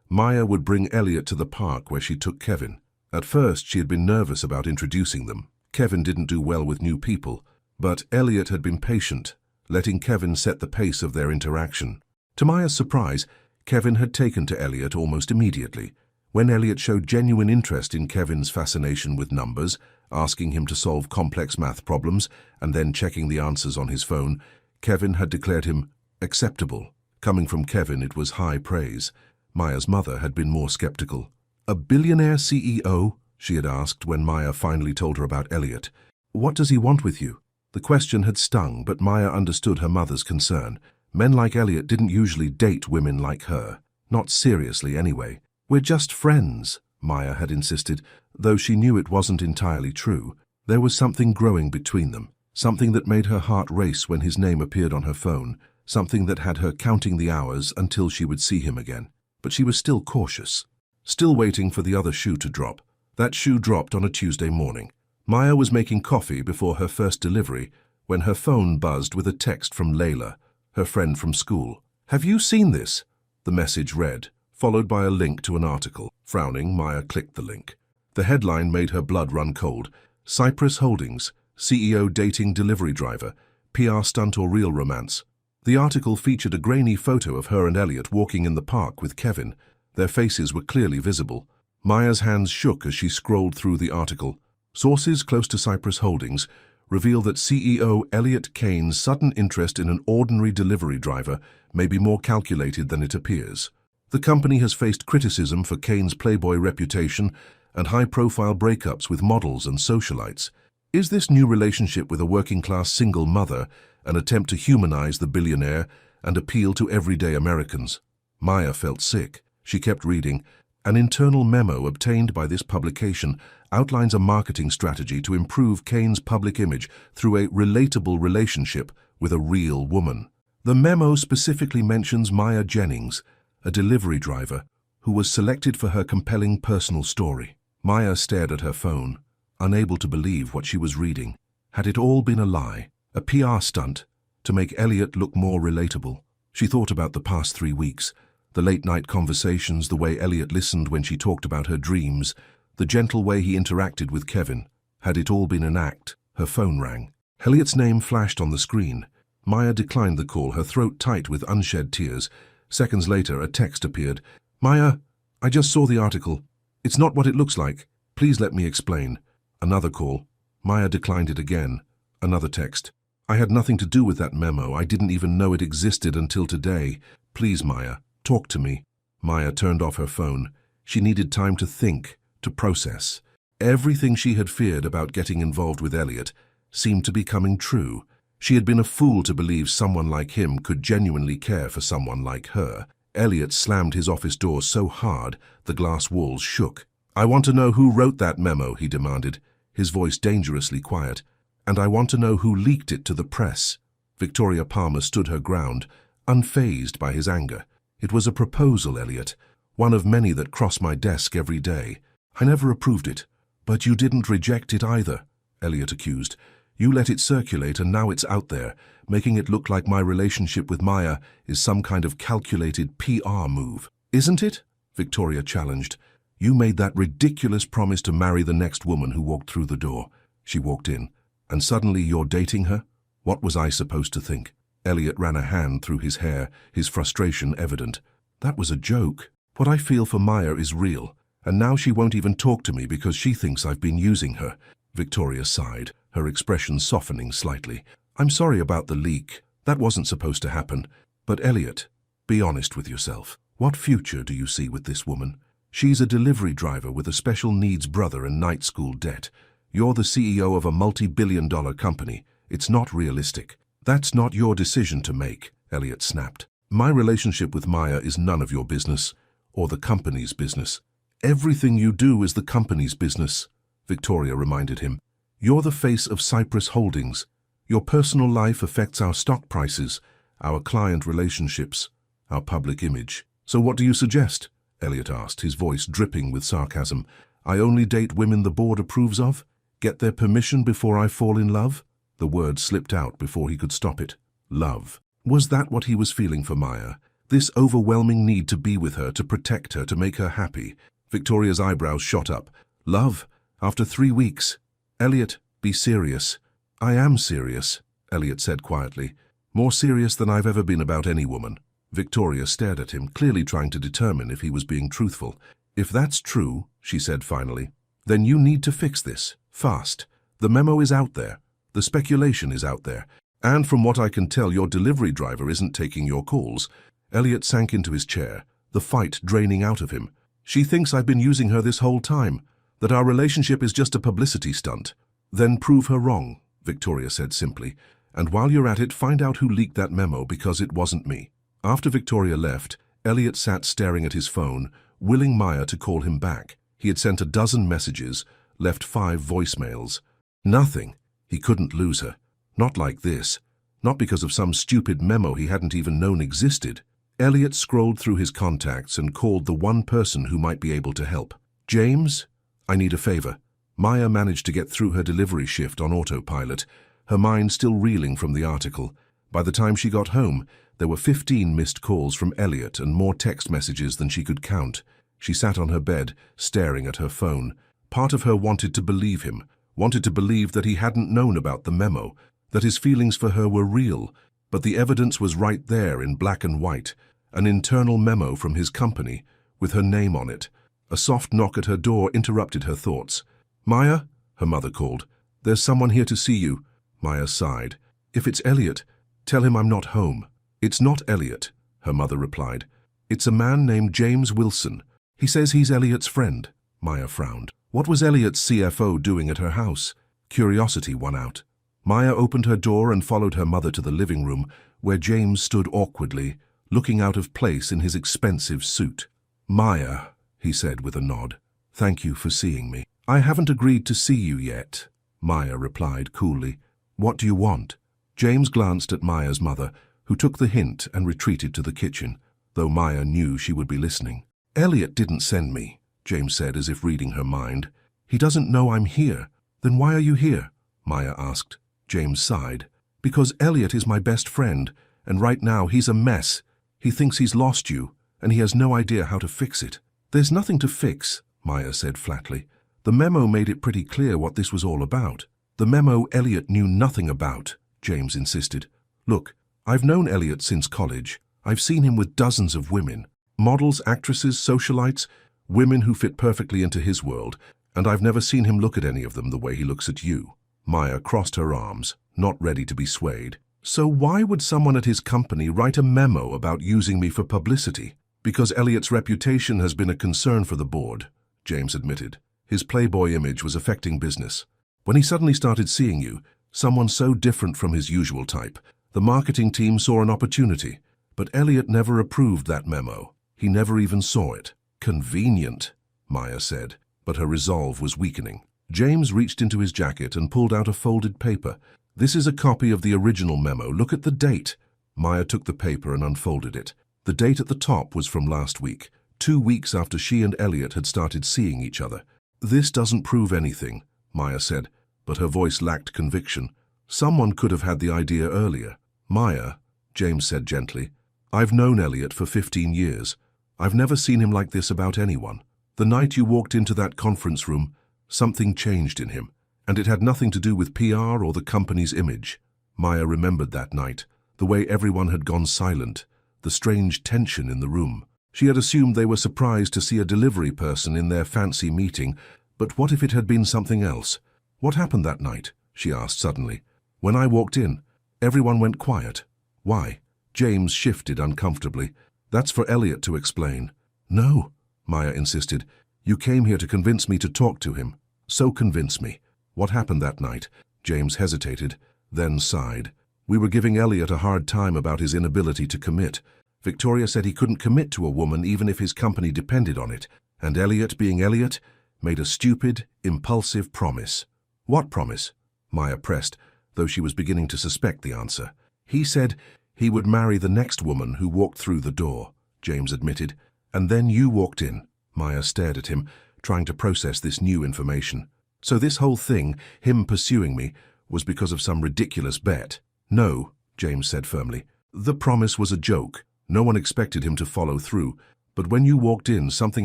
Maya would bring Elliot to the park where she took Kevin. At first, she had been nervous about introducing them. Kevin didn't do well with new people, but Elliot had been patient, letting Kevin set the pace of their interaction. To Maya's surprise, Kevin had taken to Elliot almost immediately. When Elliot showed genuine interest in Kevin's fascination with numbers, asking him to solve complex math problems and then checking the answers on his phone, Kevin had declared him acceptable. Coming from Kevin, it was high praise. Maya's mother had been more skeptical. "A billionaire CEO?" she had asked when Maya finally told her about Elliot. "What does he want with you?" The question had stung, but Maya understood her mother's concern. Men like Elliot didn't usually date women like her. Not seriously, anyway. "We're just friends," Maya had insisted, though she knew it wasn't entirely true. There was something growing between them, something that made her heart race when his name appeared on her phone, something that had her counting the hours until she would see him again. But she was still cautious, still waiting for the other shoe to drop. That shoe dropped on a Tuesday morning. Maya was making coffee before her first delivery when her phone buzzed with a text from Layla, her friend from school. "Have you seen this?" the message read, followed by a link to an article. Frowning, Maya clicked the link. The headline made her blood run cold. Cypress Holdings, CEO dating delivery driver, PR stunt or real romance. The article featured a grainy photo of her and Elliot walking in the park with Kevin. Their faces were clearly visible. Maya's hands shook as she scrolled through the article. Sources close to Cypress Holdings reveal that CEO Elliot Kane's sudden interest in an ordinary delivery driver may be more calculated than it appears. The company has faced criticism for Kane's playboy reputation and high-profile breakups with models and socialites. Is this new relationship with a working-class single mother an attempt to humanize the billionaire and appeal to everyday Americans? Maya felt sick. She kept reading. An internal memo obtained by this publication outlines a marketing strategy to improve Kane's public image through a relatable relationship with a real woman. The memo specifically mentions Maya Jennings, a delivery driver, who was selected for her compelling personal story. Maya stared at her phone, unable to believe what she was reading. Had it all been a lie, a PR stunt, to make Elliot look more relatable? She thought about the past 3 weeks, the late-night conversations, the way Elliot listened when she talked about her dreams, the gentle way he interacted with Kevin. Had it all been an act? Her phone rang. Elliot's name flashed on the screen. Maya declined the call, her throat tight with unshed tears. Seconds later, a text appeared. "Maya, I just saw the article. It's not what it looks like. Please let me explain." Another call. Maya declined it again. Another text. "I had nothing to do with that memo. I didn't even know it existed until today. Please, Maya, talk to me." Maya turned off her phone. She needed time to think, to process. Everything she had feared about getting involved with Elliot seemed to be coming true. She had been a fool to believe someone like him could genuinely care for someone like her. Elliot slammed his office door so hard the glass walls shook. "I want to know who wrote that memo," he demanded, his voice dangerously quiet. "And I want to know who leaked it to the press." Victoria Palmer stood her ground, unfazed by his anger. "It was a proposal, Elliot, one of many that cross my desk every day. I never approved it." "But you didn't reject it either," Elliot accused. "You let it circulate and now it's out there, making it look like my relationship with Maya is some kind of calculated PR move." "Isn't it?" Victoria challenged. "You made that ridiculous promise to marry the next woman who walked through the door." She walked in. "And suddenly you're dating her? What was I supposed to think?" Elliot ran a hand through his hair, his frustration evident. "That was a joke. What I feel for Maya is real, and now she won't even talk to me because she thinks I've been using her." Victoria sighed, her expression softening slightly. "I'm sorry about the leak. That wasn't supposed to happen. But Elliot, be honest with yourself. What future do you see with this woman? She's a delivery driver with a special needs brother and night school debt. You're the CEO of a multi-billion-dollar company. It's not realistic." "That's not your decision to make," Elliot snapped. "My relationship with Maya is none of your business, or the company's business." "Everything you do is the company's business," Victoria reminded him. "You're the face of Cypress Holdings. Your personal life affects our stock prices, our client relationships, our public image. So what do you suggest? Elliot asked, his voice dripping with sarcasm. I only date women the board approves of? Get their permission before I fall in love? The word slipped out before he could stop it. Love. Was that what he was feeling for Maya? This overwhelming need to be with her, to protect her, to make her happy? Victoria's eyebrows shot up. Love? After 3 weeks? Elliot, be serious. I am serious, Elliot said quietly. More serious than I've ever been about any woman. Victoria stared at him, clearly trying to determine if he was being truthful. If that's true, she said finally, then you need to fix this. Fast. The memo is out there. The speculation is out there. And from what I can tell, your delivery driver isn't taking your calls. Elliot sank into his chair, the fight draining out of him. She thinks I've been using her this whole time, that our relationship is just a publicity stunt. Then prove her wrong, Victoria said simply. And while you're at it, find out who leaked that memo, because it wasn't me. After Victoria left, Elliot sat staring at his phone, willing Maya to call him back. He had sent 12 messages, left 5 voicemails. Nothing. He couldn't lose her. Not like this. Not because of some stupid memo he hadn't even known existed. Elliot scrolled through his contacts and called the one person who might be able to help. James, I need a favor. Maya managed to get through her delivery shift on autopilot, her mind still reeling from the article. By the time she got home, there were 15 missed calls from Elliot and more text messages than she could count. She sat on her bed, staring at her phone. Part of her wanted to believe him, wanted to believe that he hadn't known about the memo, that his feelings for her were real, but the evidence was right there in black and white, an internal memo from his company, with her name on it. A soft knock at her door interrupted her thoughts. Maya, her mother called. There's someone here to see you. Maya sighed. If it's Elliot, tell him I'm not home. It's not Elliot, her mother replied. It's a man named James Wilson. He says he's Elliot's friend. Maya frowned. What was Elliot's CFO doing at her house? Curiosity won out. Maya opened her door and followed her mother to the living room, where James stood awkwardly, looking out of place in his expensive suit. Maya, he said with a nod, thank you for seeing me. I haven't agreed to see you yet, Maya replied coolly. What do you want? James glanced at Maya's mother, who took the hint and retreated to the kitchen, though Maya knew she would be listening. Elliot didn't send me, James said as if reading her mind. He doesn't know I'm here. Then why are you here? Maya asked. James sighed. Because Elliot is my best friend, and right now he's a mess. He thinks he's lost you, and he has no idea how to fix it. There's nothing to fix, Maya said flatly. The memo made it pretty clear what this was all about. The memo Elliot knew nothing about, James insisted. Look, I've known Elliot since college. I've seen him with dozens of women. Models, actresses, socialites, women who fit perfectly into his world, and I've never seen him look at any of them the way he looks at you. Maya crossed her arms, not ready to be swayed. So why would someone at his company write a memo about using me for publicity? Because Elliot's reputation has been a concern for the board, James admitted. His playboy image was affecting business. When he suddenly started seeing you, someone so different from his usual type, the marketing team saw an opportunity. But Elliot never approved that memo. He never even saw it. Convenient, Maya said, but her resolve was weakening. James reached into his jacket and pulled out a folded paper. This is a copy of the original memo. Look at the date. Maya took the paper and unfolded it. The date at the top was from last week, 2 weeks after she and Elliot had started seeing each other. This doesn't prove anything, Maya said, but her voice lacked conviction. Someone could have had the idea earlier. Maya, James said gently, I've known Elliot for 15 years. I've never seen him like this about anyone. The night you walked into that conference room, something changed in him, and it had nothing to do with PR or the company's image. Maya remembered that night, the way everyone had gone silent, the strange tension in the room. She had assumed they were surprised to see a delivery person in their fancy meeting, but what if it had been something else? What happened that night? She asked suddenly. When I walked in, everyone went quiet. Why? James shifted uncomfortably. That's for Elliot to explain. No, Maya insisted. You came here to convince me to talk to him. So convince me. What happened that night? James hesitated, then sighed. We were giving Elliot a hard time about his inability to commit. Victoria said he couldn't commit to a woman even if his company depended on it, and Elliot, being Elliot, made a stupid, impulsive promise. What promise? Maya pressed, though she was beginning to suspect the answer. He said he would marry the next woman who walked through the door. James admitted. And then you walked in. Maya stared at him, trying to process this new information. So this whole thing, him pursuing me, was because of some ridiculous bet? No, James said firmly. The promise was a joke. No one expected him to follow through. But when you walked in, something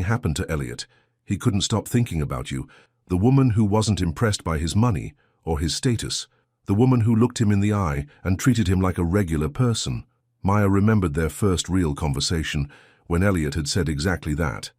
happened to Elliot. He couldn't stop thinking about you. The woman who wasn't impressed by his money or his status. The woman who looked him in the eye and treated him like a regular person. Maya remembered their first real conversation when Elliot had said exactly that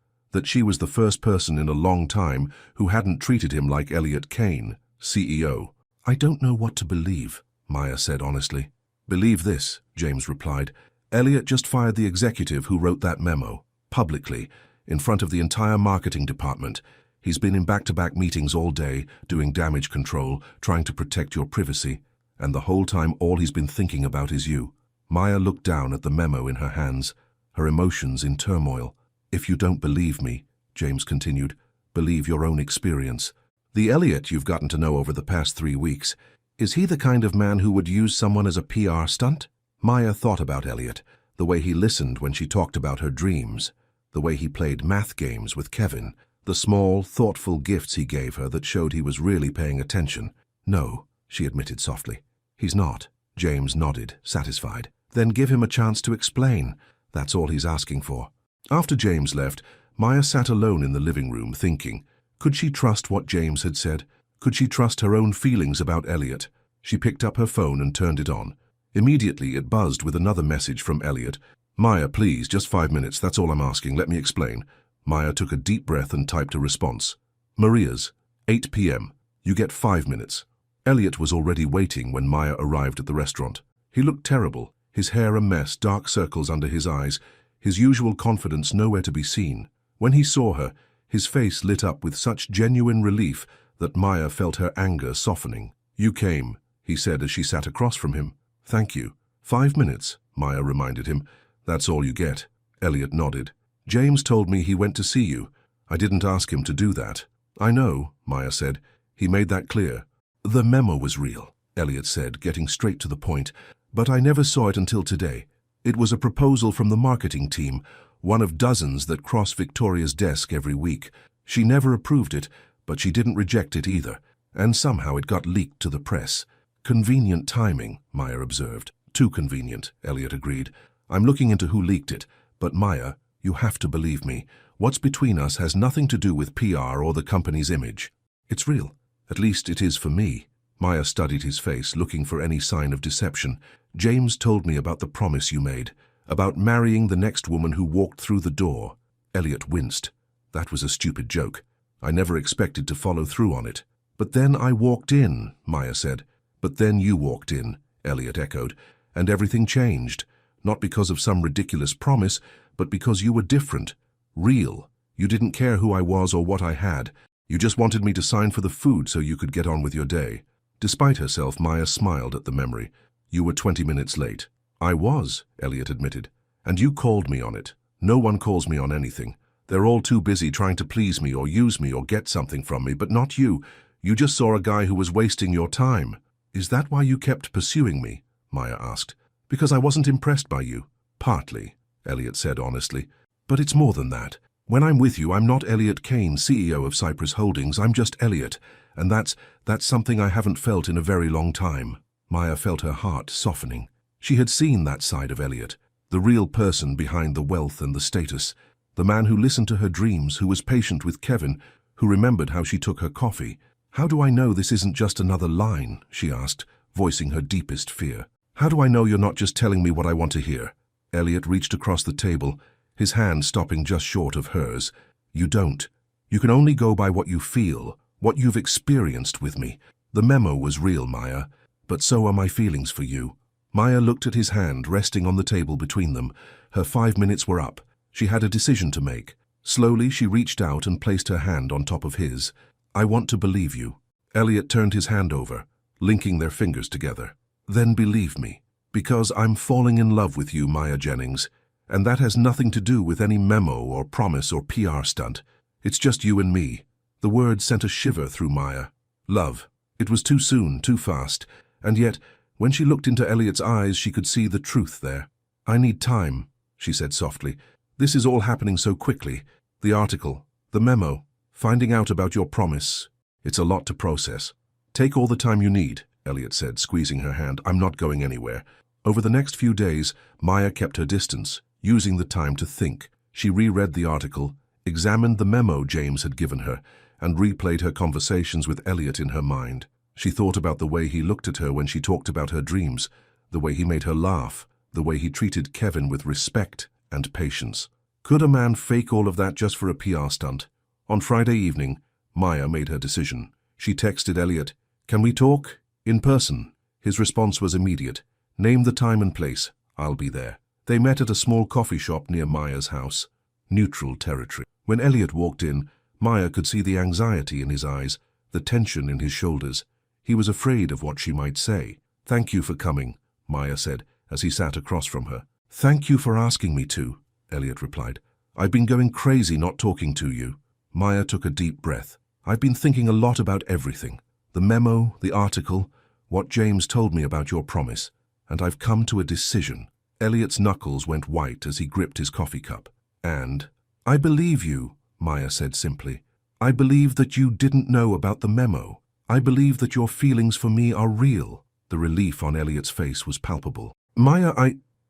she was the first person in a long time who hadn't treated him like Elliot Kane, CEO. I don't know what to believe, Maya said honestly. Believe this, James replied. Elliot just fired the executive who wrote that memo, publicly, in front of the entire marketing department. He's been in back-to-back meetings all day, doing damage control, trying to protect your privacy, and the whole time all he's been thinking about is you. Maya looked down at the memo in her hands, her emotions in turmoil. If you don't believe me, James continued, believe your own experience. The Elliot you've gotten to know over the past 3 weeks, is he the kind of man who would use someone as a PR stunt? Maya thought about Elliot, the way he listened when she talked about her dreams, the way he played math games with Kevin, the small, thoughtful gifts he gave her that showed he was really paying attention. No, she admitted softly. He's not. James nodded, satisfied. Then give him a chance to explain. That's all he's asking for. After James left, Maya sat alone in the living room thinking, could she trust what James had said? Could she trust her own feelings about Elliot? She picked up her phone and turned it on. Immediately it buzzed with another message from Elliot. Maya, please, just 5 minutes, that's all I'm asking, let me explain. Maya took a deep breath and typed a response. Maria's, 8 p.m. You get 5 minutes. Elliot was already waiting when Maya arrived at the restaurant. He looked terrible, his hair a mess, dark circles under his eyes, his usual confidence nowhere to be seen. When he saw her, his face lit up with such genuine relief that Maya felt her anger softening. You came, he said as she sat across from him. Thank you. 5 minutes, Maya reminded him. That's all you get. Elliot nodded. James told me he went to see you. I didn't ask him to do that. I know, Maya said. He made that clear. The memo was real, Elliot said, getting straight to the point, but I never saw it until today. It was a proposal from the marketing team, one of dozens that cross Victoria's desk every week. She never approved it, but she didn't reject it either, and somehow it got leaked to the press. Convenient timing, Maya observed. Too convenient, Elliot agreed. I'm looking into who leaked it, but Maya, you have to believe me. What's between us has nothing to do with PR or the company's image. It's real. At least it is for me. Maya studied his face, looking for any sign of deception. James told me about the promise you made, about marrying the next woman who walked through the door. Elliot winced. That was a stupid joke. I never expected to follow through on it. But then I walked in, Maya said. But then you walked in, Elliot echoed, and everything changed. Not because of some ridiculous promise, but because you were different. Real. You didn't care who I was or what I had. You just wanted me to sign for the food so you could get on with your day. Despite herself, Maya smiled at the memory. You were 20 minutes late. I was, Elliot admitted. And you called me on it. No one calls me on anything. They're all too busy trying to please me or use me or get something from me, but not you. You just saw a guy who was wasting your time. Is that why you kept pursuing me? Maya asked. Because I wasn't impressed by you. Partly, Elliot said honestly. But it's more than that. When I'm with you, I'm not Elliot Kane, CEO of Cypress Holdings. I'm just Elliot. And that's something I haven't felt in a very long time. Maya felt her heart softening. She had seen that side of Elliot, the real person behind the wealth and the status, the man who listened to her dreams, who was patient with Kevin, who remembered how she took her coffee. How do I know this isn't just another line? She asked, voicing her deepest fear. How do I know you're not just telling me what I want to hear? Elliot reached across the table, his hand stopping just short of hers. You don't. You can only go by what you feel, what you've experienced with me. The memo was real, Maya, but so are my feelings for you. Maya looked at his hand resting on the table between them. Her 5 minutes were up. She had a decision to make. Slowly, she reached out and placed her hand on top of his. I want to believe you. Elliot turned his hand over, linking their fingers together. Then believe me, because I'm falling in love with you, Maya Jennings, and that has nothing to do with any memo or promise or PR stunt. It's just you and me. The words sent a shiver through Maya. Love. It was too soon, too fast, and yet, when she looked into Elliot's eyes, she could see the truth there. I need time, she said softly. This is all happening so quickly. The article, the memo, finding out about your promise. It's a lot to process. Take all the time you need, Elliot said, squeezing her hand. I'm not going anywhere. Over the next few days, Maya kept her distance, using the time to think. She reread the article, examined the memo James had given her, and replayed her conversations with Elliot in her mind. She thought about the way he looked at her when she talked about her dreams, the way he made her laugh, the way he treated Kevin with respect and patience. Could a man fake all of that just for a PR stunt? On Friday evening, Maya made her decision. She texted Elliot, "Can we talk? In person?" His response was immediate. "Name the time and place. I'll be there." They met at a small coffee shop near Maya's house. Neutral territory. When Elliot walked in, Maya could see the anxiety in his eyes, the tension in his shoulders. He was afraid of what she might say. "Thank you for coming," Maya said, as he sat across from her. "Thank you for asking me to," Elliot replied. "I've been going crazy not talking to you." Maya took a deep breath. "I've been thinking a lot about everything. The memo, the article, what James told me about your promise. And I've come to a decision." Elliot's knuckles went white as he gripped his coffee cup. "And I believe you," Maya said simply. "I believe that you didn't know about the memo. I believe that your feelings for me are real." The relief on Elliot's face was palpable. "Maya,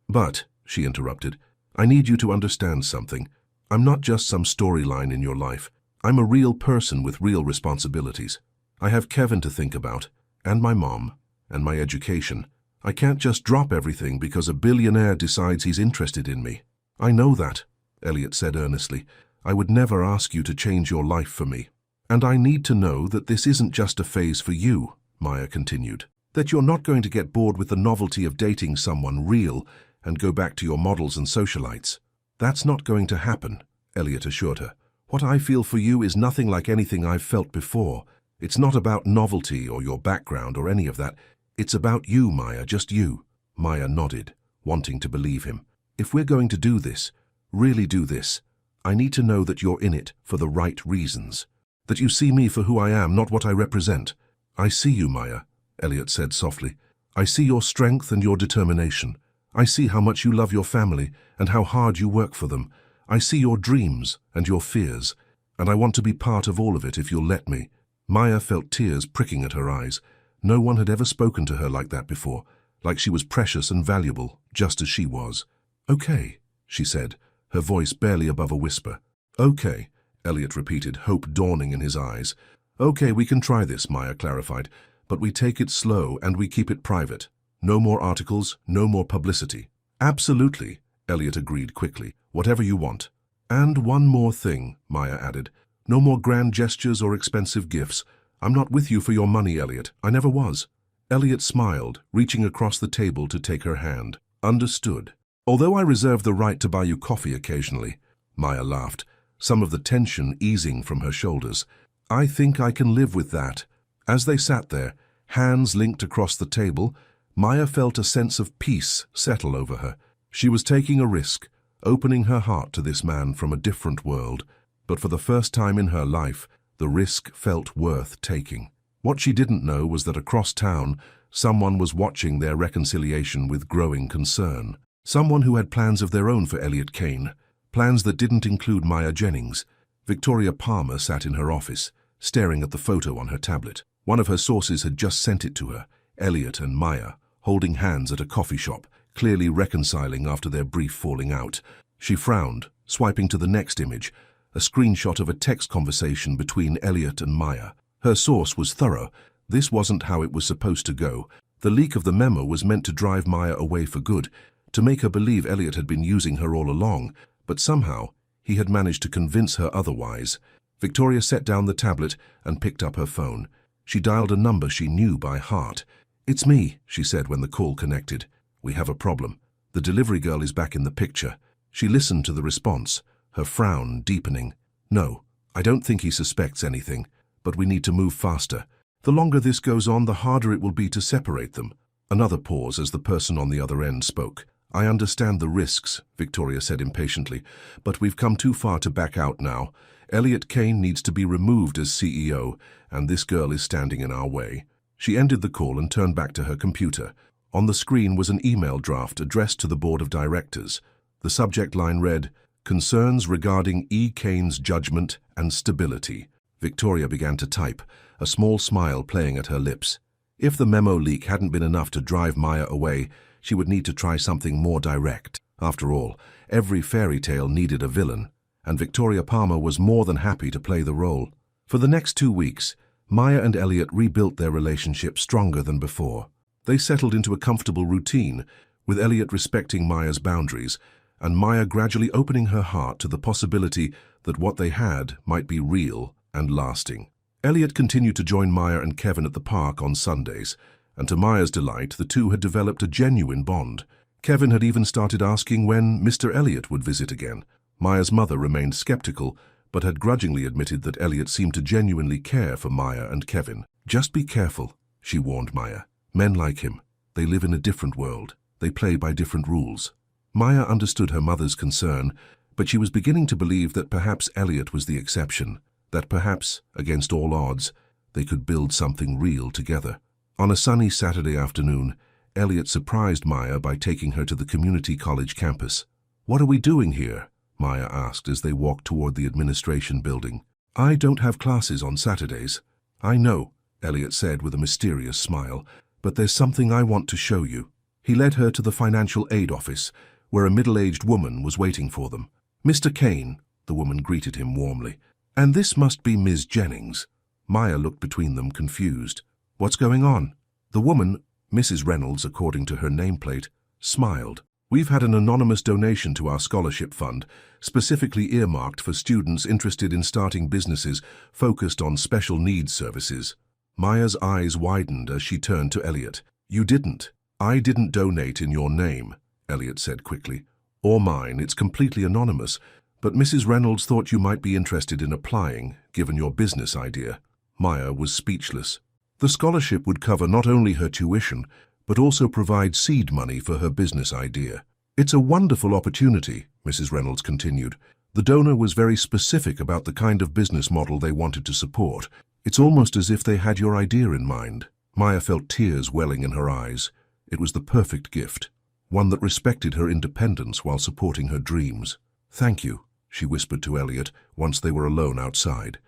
But," she interrupted, "I need you to understand something. I'm not just some storyline in your life. I'm a real person with real responsibilities. I have Kevin to think about, and my mom, and my education. I can't just drop everything because a billionaire decides he's interested in me." "I know that," Elliot said earnestly. "I would never ask you to change your life for me. And I need to know that this isn't just a phase for you," Maya continued. "That you're not going to get bored with the novelty of dating someone real and go back to your models and socialites. That's not going to happen," Elliot assured her. "What I feel for you is nothing like anything I've felt before. It's not about novelty or your background or any of that. It's about you, Maya, just you." Maya nodded, wanting to believe him. "If we're going to do this, really do this, I need to know that you're in it for the right reasons. That you see me for who I am, not what I represent." "I see you, Maya," Elliot said softly. "I see your strength and your determination. I see how much you love your family and how hard you work for them. I see your dreams and your fears, and I want to be part of all of it if you'll let me." Maya felt tears pricking at her eyes. No one had ever spoken to her like that before, like she was precious and valuable, just as she was. "Okay," she said, her voice barely above a whisper. "Okay," Elliot repeated, hope dawning in his eyes. "Okay, we can try this," Maya clarified, "but we take it slow and we keep it private. No more articles, no more publicity." "Absolutely," Elliot agreed quickly. "Whatever you want." "And one more thing," Maya added. "No more grand gestures or expensive gifts. I'm not with you for your money, Elliot. I never was." Elliot smiled, reaching across the table to take her hand. "Understood. Although I reserve the right to buy you coffee occasionally," Maya laughed, some of the tension easing from her shoulders. "I think I can live with that." As they sat there, hands linked across the table, Maya felt a sense of peace settle over her. She was taking a risk, opening her heart to this man from a different world, but for the first time in her life, the risk felt worth taking. What she didn't know was that across town, someone was watching their reconciliation with growing concern. Someone who had plans of their own for Elliot Kane, plans that didn't include Maya Jennings. Victoria Palmer sat in her office, staring at the photo on her tablet. One of her sources had just sent it to her, Elliot and Maya, holding hands at a coffee shop, clearly reconciling after their brief falling out. She frowned, swiping to the next image, a screenshot of a text conversation between Elliot and Maya. Her source was thorough. This wasn't how it was supposed to go. The leak of the memo was meant to drive Maya away for good, to make her believe Elliot had been using her all along, but somehow he had managed to convince her otherwise. Victoria set down the tablet and picked up her phone. She dialed a number she knew by heart. "It's me," she said when the call connected. "We have a problem. The delivery girl is back in the picture." She listened to the response, her frown deepening. "No, I don't think he suspects anything, but we need to move faster. The longer this goes on, the harder it will be to separate them." Another pause as the person on the other end spoke. "I understand the risks," Victoria said impatiently, "but we've come too far to back out now. Elliot Kane needs to be removed as CEO, and this girl is standing in our way." She ended the call and turned back to her computer. On the screen was an email draft addressed to the board of directors. The subject line read, Concerns regarding E. Kane's judgment and stability. Victoria began to type, a small smile playing at her lips. If the memo leak hadn't been enough to drive Maya away, she would need to try something more direct. After all, every fairy tale needed a villain, and Victoria Palmer was more than happy to play the role. For the next 2 weeks, Maya and Elliot rebuilt their relationship stronger than before. They settled into a comfortable routine, with Elliot respecting Maya's boundaries, and Maya gradually opening her heart to the possibility that what they had might be real and lasting. Elliot continued to join Maya and Kevin at the park on Sundays, and to Maya's delight, the two had developed a genuine bond. Kevin had even started asking when Mr. Elliot would visit again. Maya's mother remained skeptical, but had grudgingly admitted that Elliot seemed to genuinely care for Maya and Kevin. "Just be careful," she warned Maya. "Men like him, they live in a different world. They play by different rules." Maya understood her mother's concern, but she was beginning to believe that perhaps Elliot was the exception, that perhaps, against all odds, they could build something real together. On a sunny Saturday afternoon, Elliot surprised Maya by taking her to the community college campus. "What are we doing here?" Maya asked as they walked toward the administration building. "I don't have classes on Saturdays." "I know," Elliot said with a mysterious smile, "but there's something I want to show you." He led her to the financial aid office, where a middle-aged woman was waiting for them. "Mr. Kane," the woman greeted him warmly. "And this must be Ms. Jennings." Maya looked between them, confused. "What's going on?" The woman, Mrs. Reynolds according to her nameplate, smiled. "We've had an anonymous donation to our scholarship fund, specifically earmarked for students interested in starting businesses focused on special needs services." Maya's eyes widened as she turned to Elliot. "You didn't. I didn't donate in your name," Elliot said quickly. "Or mine, it's completely anonymous, but Mrs. Reynolds thought you might be interested in applying, given your business idea." Maya was speechless. The scholarship would cover not only her tuition, but also provide seed money for her business idea. "It's a wonderful opportunity," Mrs. Reynolds continued. "The donor was very specific about the kind of business model they wanted to support. It's almost as if they had your idea in mind." Maya felt tears welling in her eyes. It was the perfect gift, one that respected her independence while supporting her dreams. "Thank you," she whispered to Elliot once they were alone outside.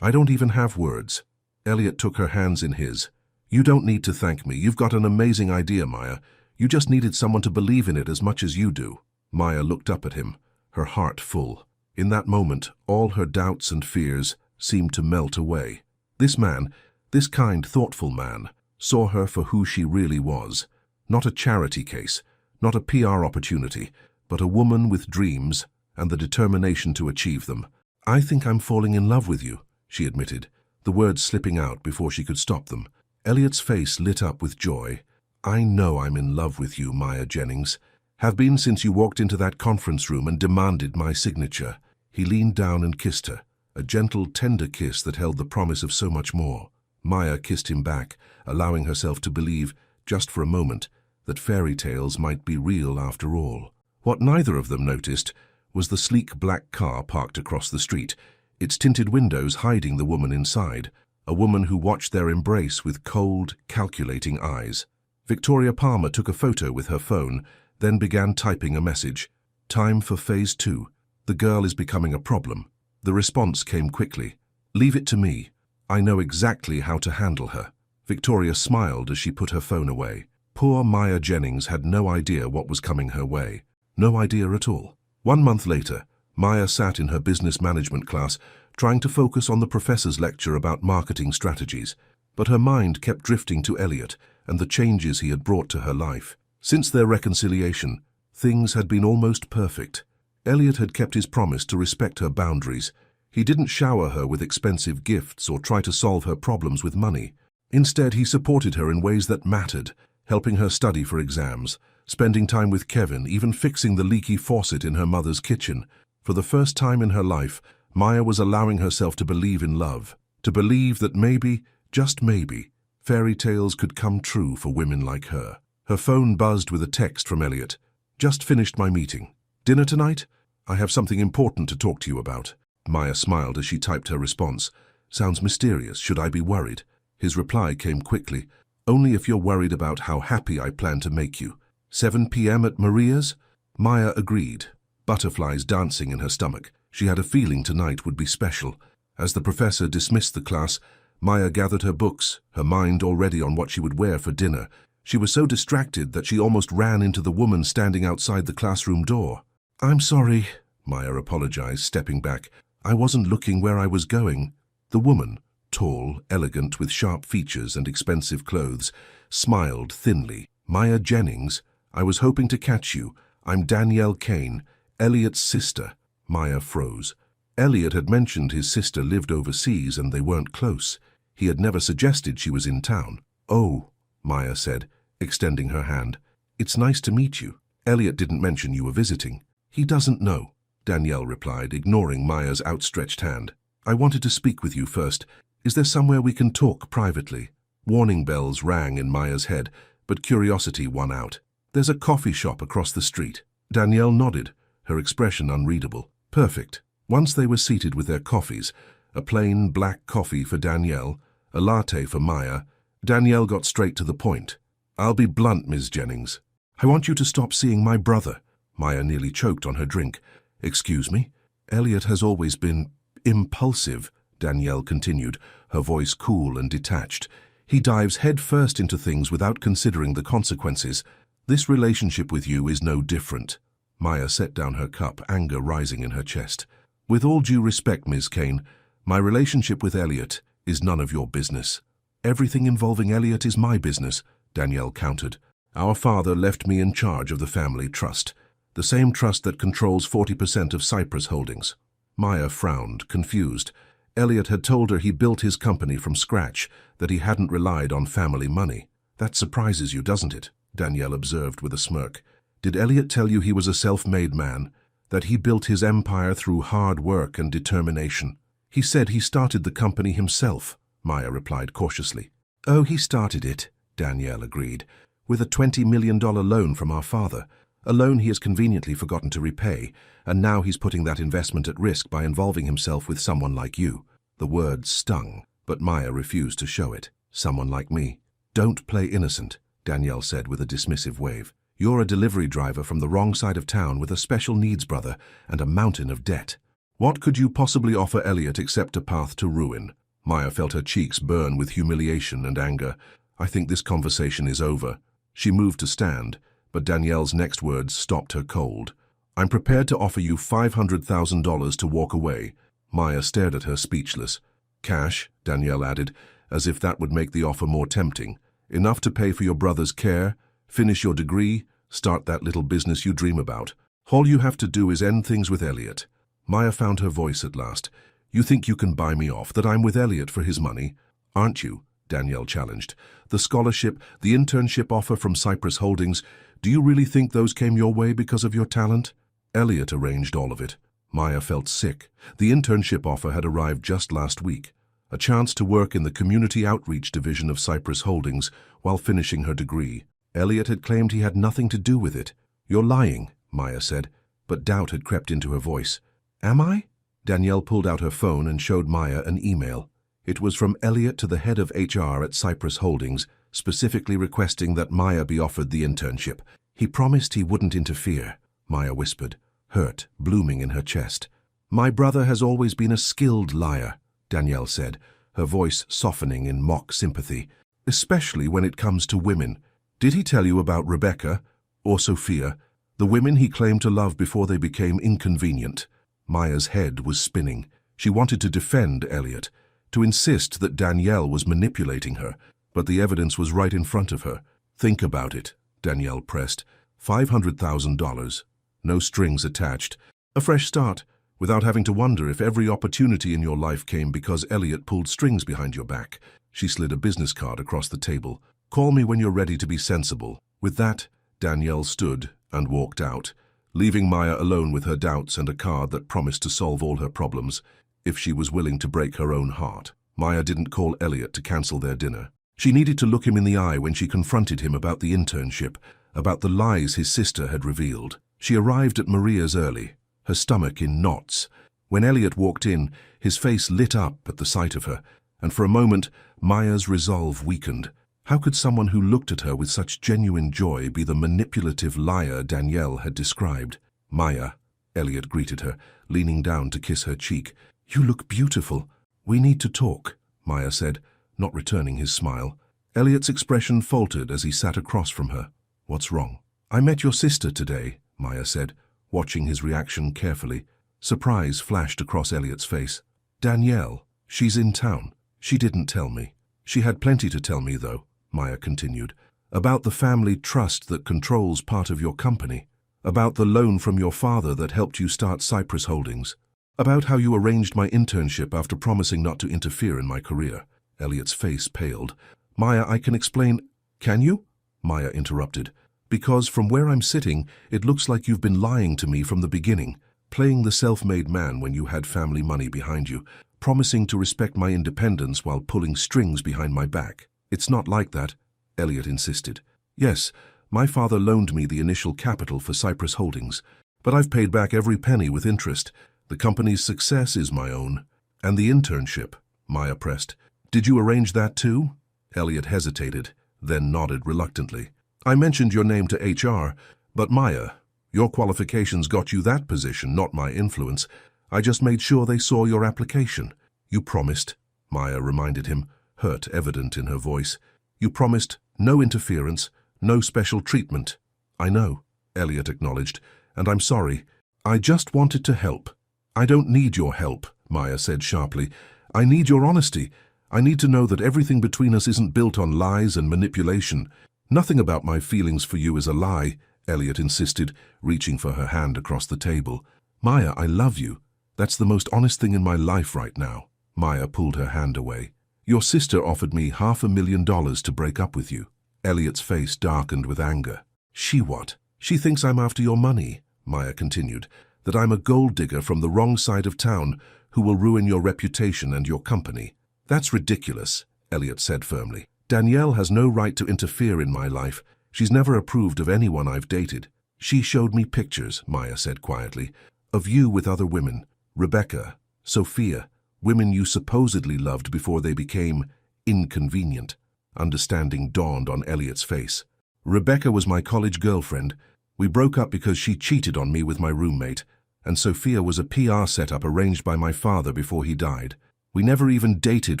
I don't even have words." Elliot took her hands in his. "You don't need to thank me. You've got an amazing idea, Maya. You just needed someone to believe in it as much as you do." Maya looked up at him, her heart full. In that moment, all her doubts and fears seemed to melt away. This man, this kind, thoughtful man, saw her for who she really was. Not a charity case, not a PR opportunity, but a woman with dreams and the determination to achieve them. "I think I'm falling in love with you," she admitted, the words slipping out before she could stop them. Elliot's face lit up with joy. "I know I'm in love with you, Maya Jennings. Have been since you walked into that conference room and demanded my signature." He leaned down and kissed her, a gentle, tender kiss that held the promise of so much more. Maya kissed him back, allowing herself to believe, just for a moment, that fairy tales might be real after all. What neither of them noticed was the sleek black car parked across the street, its tinted windows hiding the woman inside, a woman who watched their embrace with cold, calculating eyes. Victoria Palmer took a photo with her phone, then began typing a message. "Time for phase 2. The girl is becoming a problem." The response came quickly. "Leave it to me. I know exactly how to handle her." Victoria smiled as she put her phone away. Poor Maya Jennings had no idea what was coming her way. No idea at all. 1 month later, Maya sat in her business management class, trying to focus on the professor's lecture about marketing strategies, but her mind kept drifting to Elliot and the changes he had brought to her life. Since their reconciliation, things had been almost perfect. Elliot had kept his promise to respect her boundaries. He didn't shower her with expensive gifts or try to solve her problems with money. Instead, he supported her in ways that mattered, helping her study for exams, spending time with Kevin, even fixing the leaky faucet in her mother's kitchen. For the first time in her life, Maya was allowing herself to believe in love, to believe that maybe, just maybe, fairy tales could come true for women like her. Her phone buzzed with a text from Elliot. "Just finished my meeting. Dinner tonight? I have something important to talk to you about." Maya smiled as she typed her response. "Sounds mysterious. Should I be worried?" His reply came quickly. "Only if you're worried about how happy I plan to make you." 7 p.m. at Maria's? Maya agreed. butterflies dancing in her stomach. She had a feeling tonight would be special. As the professor dismissed the class, Maya gathered her books, her mind already on what she would wear for dinner. She was so distracted that she almost ran into the woman standing outside the classroom door. "I'm sorry," Maya apologized, stepping back. "I wasn't looking where I was going." The woman, tall, elegant, with sharp features and expensive clothes, smiled thinly. "Maya Jennings, I was hoping to catch you. I'm Danielle Kane, Elliot's sister." Maya froze. Elliot had mentioned his sister lived overseas and they weren't close. He had never suggested she was in town. "Oh," Maya said, extending her hand. "It's nice to meet you. Elliot didn't mention you were visiting." "He doesn't know," Danielle replied, ignoring Maya's outstretched hand. "I wanted to speak with you first. Is there somewhere we can talk privately?" Warning bells rang in Maya's head, but curiosity won out. "There's a coffee shop across the street." Danielle nodded, her expression unreadable. "Perfect." Once they were seated with their coffees, a plain black coffee for Danielle, a latte for Maya, Danielle got straight to the point. "I'll be blunt, Ms. Jennings. I want you to stop seeing my brother." Maya nearly choked on her drink. "Excuse me?" "Elliot has always been impulsive," Danielle continued, her voice cool and detached. "He dives headfirst into things without considering the consequences. This relationship with you is no different." Maya set down her cup, anger rising in her chest. "With all due respect, Ms. Kane, my relationship with Elliot is none of your business." "Everything involving Elliot is my business," Danielle countered. "Our father left me in charge of the family trust, the same trust that controls 40% of Cypress Holdings." Maya frowned, confused. Elliot had told her he built his company from scratch, that he hadn't relied on family money. "That surprises you, doesn't it?" Danielle observed with a smirk. "Did Elliot tell you he was a self-made man, that he built his empire through hard work and determination?" "He said he started the company himself," Maya replied cautiously. "Oh, he started it," Danielle agreed, "with a $20 million loan from our father, a loan he has conveniently forgotten to repay, and now he's putting that investment at risk by involving himself with someone like you." The words stung, but Maya refused to show it. "Someone like me." "Don't play innocent," Danielle said with a dismissive wave. "You're a delivery driver from the wrong side of town with a special needs brother and a mountain of debt. What could you possibly offer Elliot except a path to ruin?" Maya felt her cheeks burn with humiliation and anger. "I think this conversation is over." She moved to stand, but Danielle's next words stopped her cold. "I'm prepared to offer you $500,000 to walk away." Maya stared at her, speechless. "Cash," Danielle added, as if that would make the offer more tempting. "Enough to pay for your brother's care, finish your degree, start that little business you dream about. All you have to do is end things with Elliot." Maya found her voice at last. "You think you can buy me off, that I'm with Elliot for his money? Aren't you?" Danielle challenged. "The scholarship, the internship offer from Cypress Holdings, do you really think those came your way because of your talent?" "Elliot arranged all of it." Maya felt sick. The internship offer had arrived just last week. A chance to work in the community outreach division of Cypress Holdings while finishing her degree. Elliot had claimed he had nothing to do with it. "You're lying," Maya said, but doubt had crept into her voice. "Am I?" Danielle pulled out her phone and showed Maya an email. It was from Elliot to the head of HR at Cypress Holdings, specifically requesting that Maya be offered the internship. "He promised he wouldn't interfere," Maya whispered, hurt blooming in her chest. "My brother has always been a skilled liar," Danielle said, her voice softening in mock sympathy, "especially when it comes to women. Did he tell you about Rebecca, or Sophia, the women he claimed to love before they became inconvenient?" Maya's head was spinning. She wanted to defend Elliot, to insist that Danielle was manipulating her, but the evidence was right in front of her. "Think about it," Danielle pressed. $500,000. No strings attached. A fresh start, without having to wonder if every opportunity in your life came because Elliot pulled strings behind your back. She slid a business card across the table. "Call me when you're ready to be sensible." With that, Danielle stood and walked out, leaving Maya alone with her doubts and a card that promised to solve all her problems, if she was willing to break her own heart. Maya didn't call Elliot to cancel their dinner. She needed to look him in the eye when she confronted him about the internship, about the lies his sister had revealed. She arrived at Maria's early, her stomach in knots. When Elliot walked in, his face lit up at the sight of her, and for a moment, Maya's resolve weakened. How could someone who looked at her with such genuine joy be the manipulative liar Danielle had described? "Maya," Elliot greeted her, leaning down to kiss her cheek. "You look beautiful. We need to talk," Maya said, not returning his smile. Elliot's expression faltered as he sat across from her. "What's wrong?" "I met your sister today," Maya said, watching his reaction carefully. Surprise flashed across Elliot's face. "Danielle, she's in town. She didn't tell me." "She had plenty to tell me, though," Maya continued. "About the family trust that controls part of your company. About the loan from your father that helped you start Cypress Holdings. About how you arranged my internship after promising not to interfere in my career." Elliot's face paled. "Maya, I can explain—" "Can you?" Maya interrupted. "Because from where I'm sitting, it looks like you've been lying to me from the beginning, playing the self-made man when you had family money behind you, promising to respect my independence while pulling strings behind my back." "It's not like that," Elliot insisted. "Yes, my father loaned me the initial capital for Cypress Holdings, but I've paid back every penny with interest. The company's success is my own." "And the internship," Maya pressed. "Did you arrange that too?" Elliot hesitated, then nodded reluctantly. "I mentioned your name to HR, but Maya, your qualifications got you that position, not my influence. I just made sure they saw your application." "You promised," Maya reminded him, hurt evident in her voice. "You promised no interference, no special treatment." "I know," Elliot acknowledged, "and I'm sorry. I just wanted to help." "I don't need your help," Maya said sharply. "I need your honesty. I need to know that everything between us isn't built on lies and manipulation." "Nothing about my feelings for you is a lie," Elliot insisted, reaching for her hand across the table. "Maya, I love you. That's the most honest thing in my life right now." Maya pulled her hand away. "Your sister offered me $500,000 to break up with you." Elliot's face darkened with anger. "She what? She thinks I'm after your money," Maya continued, "that I'm a gold digger from the wrong side of town who will ruin your reputation and your company." "That's ridiculous," Elliot said firmly. "Danielle has no right to interfere in my life. She's never approved of anyone I've dated." "She showed me pictures," Maya said quietly, "of you with other women. Rebecca, Sophia, women you supposedly loved before they became inconvenient." Understanding dawned on Elliot's face. "Rebecca was my college girlfriend. We broke up because she cheated on me with my roommate, and Sophia was a PR setup arranged by my father before he died. We never even dated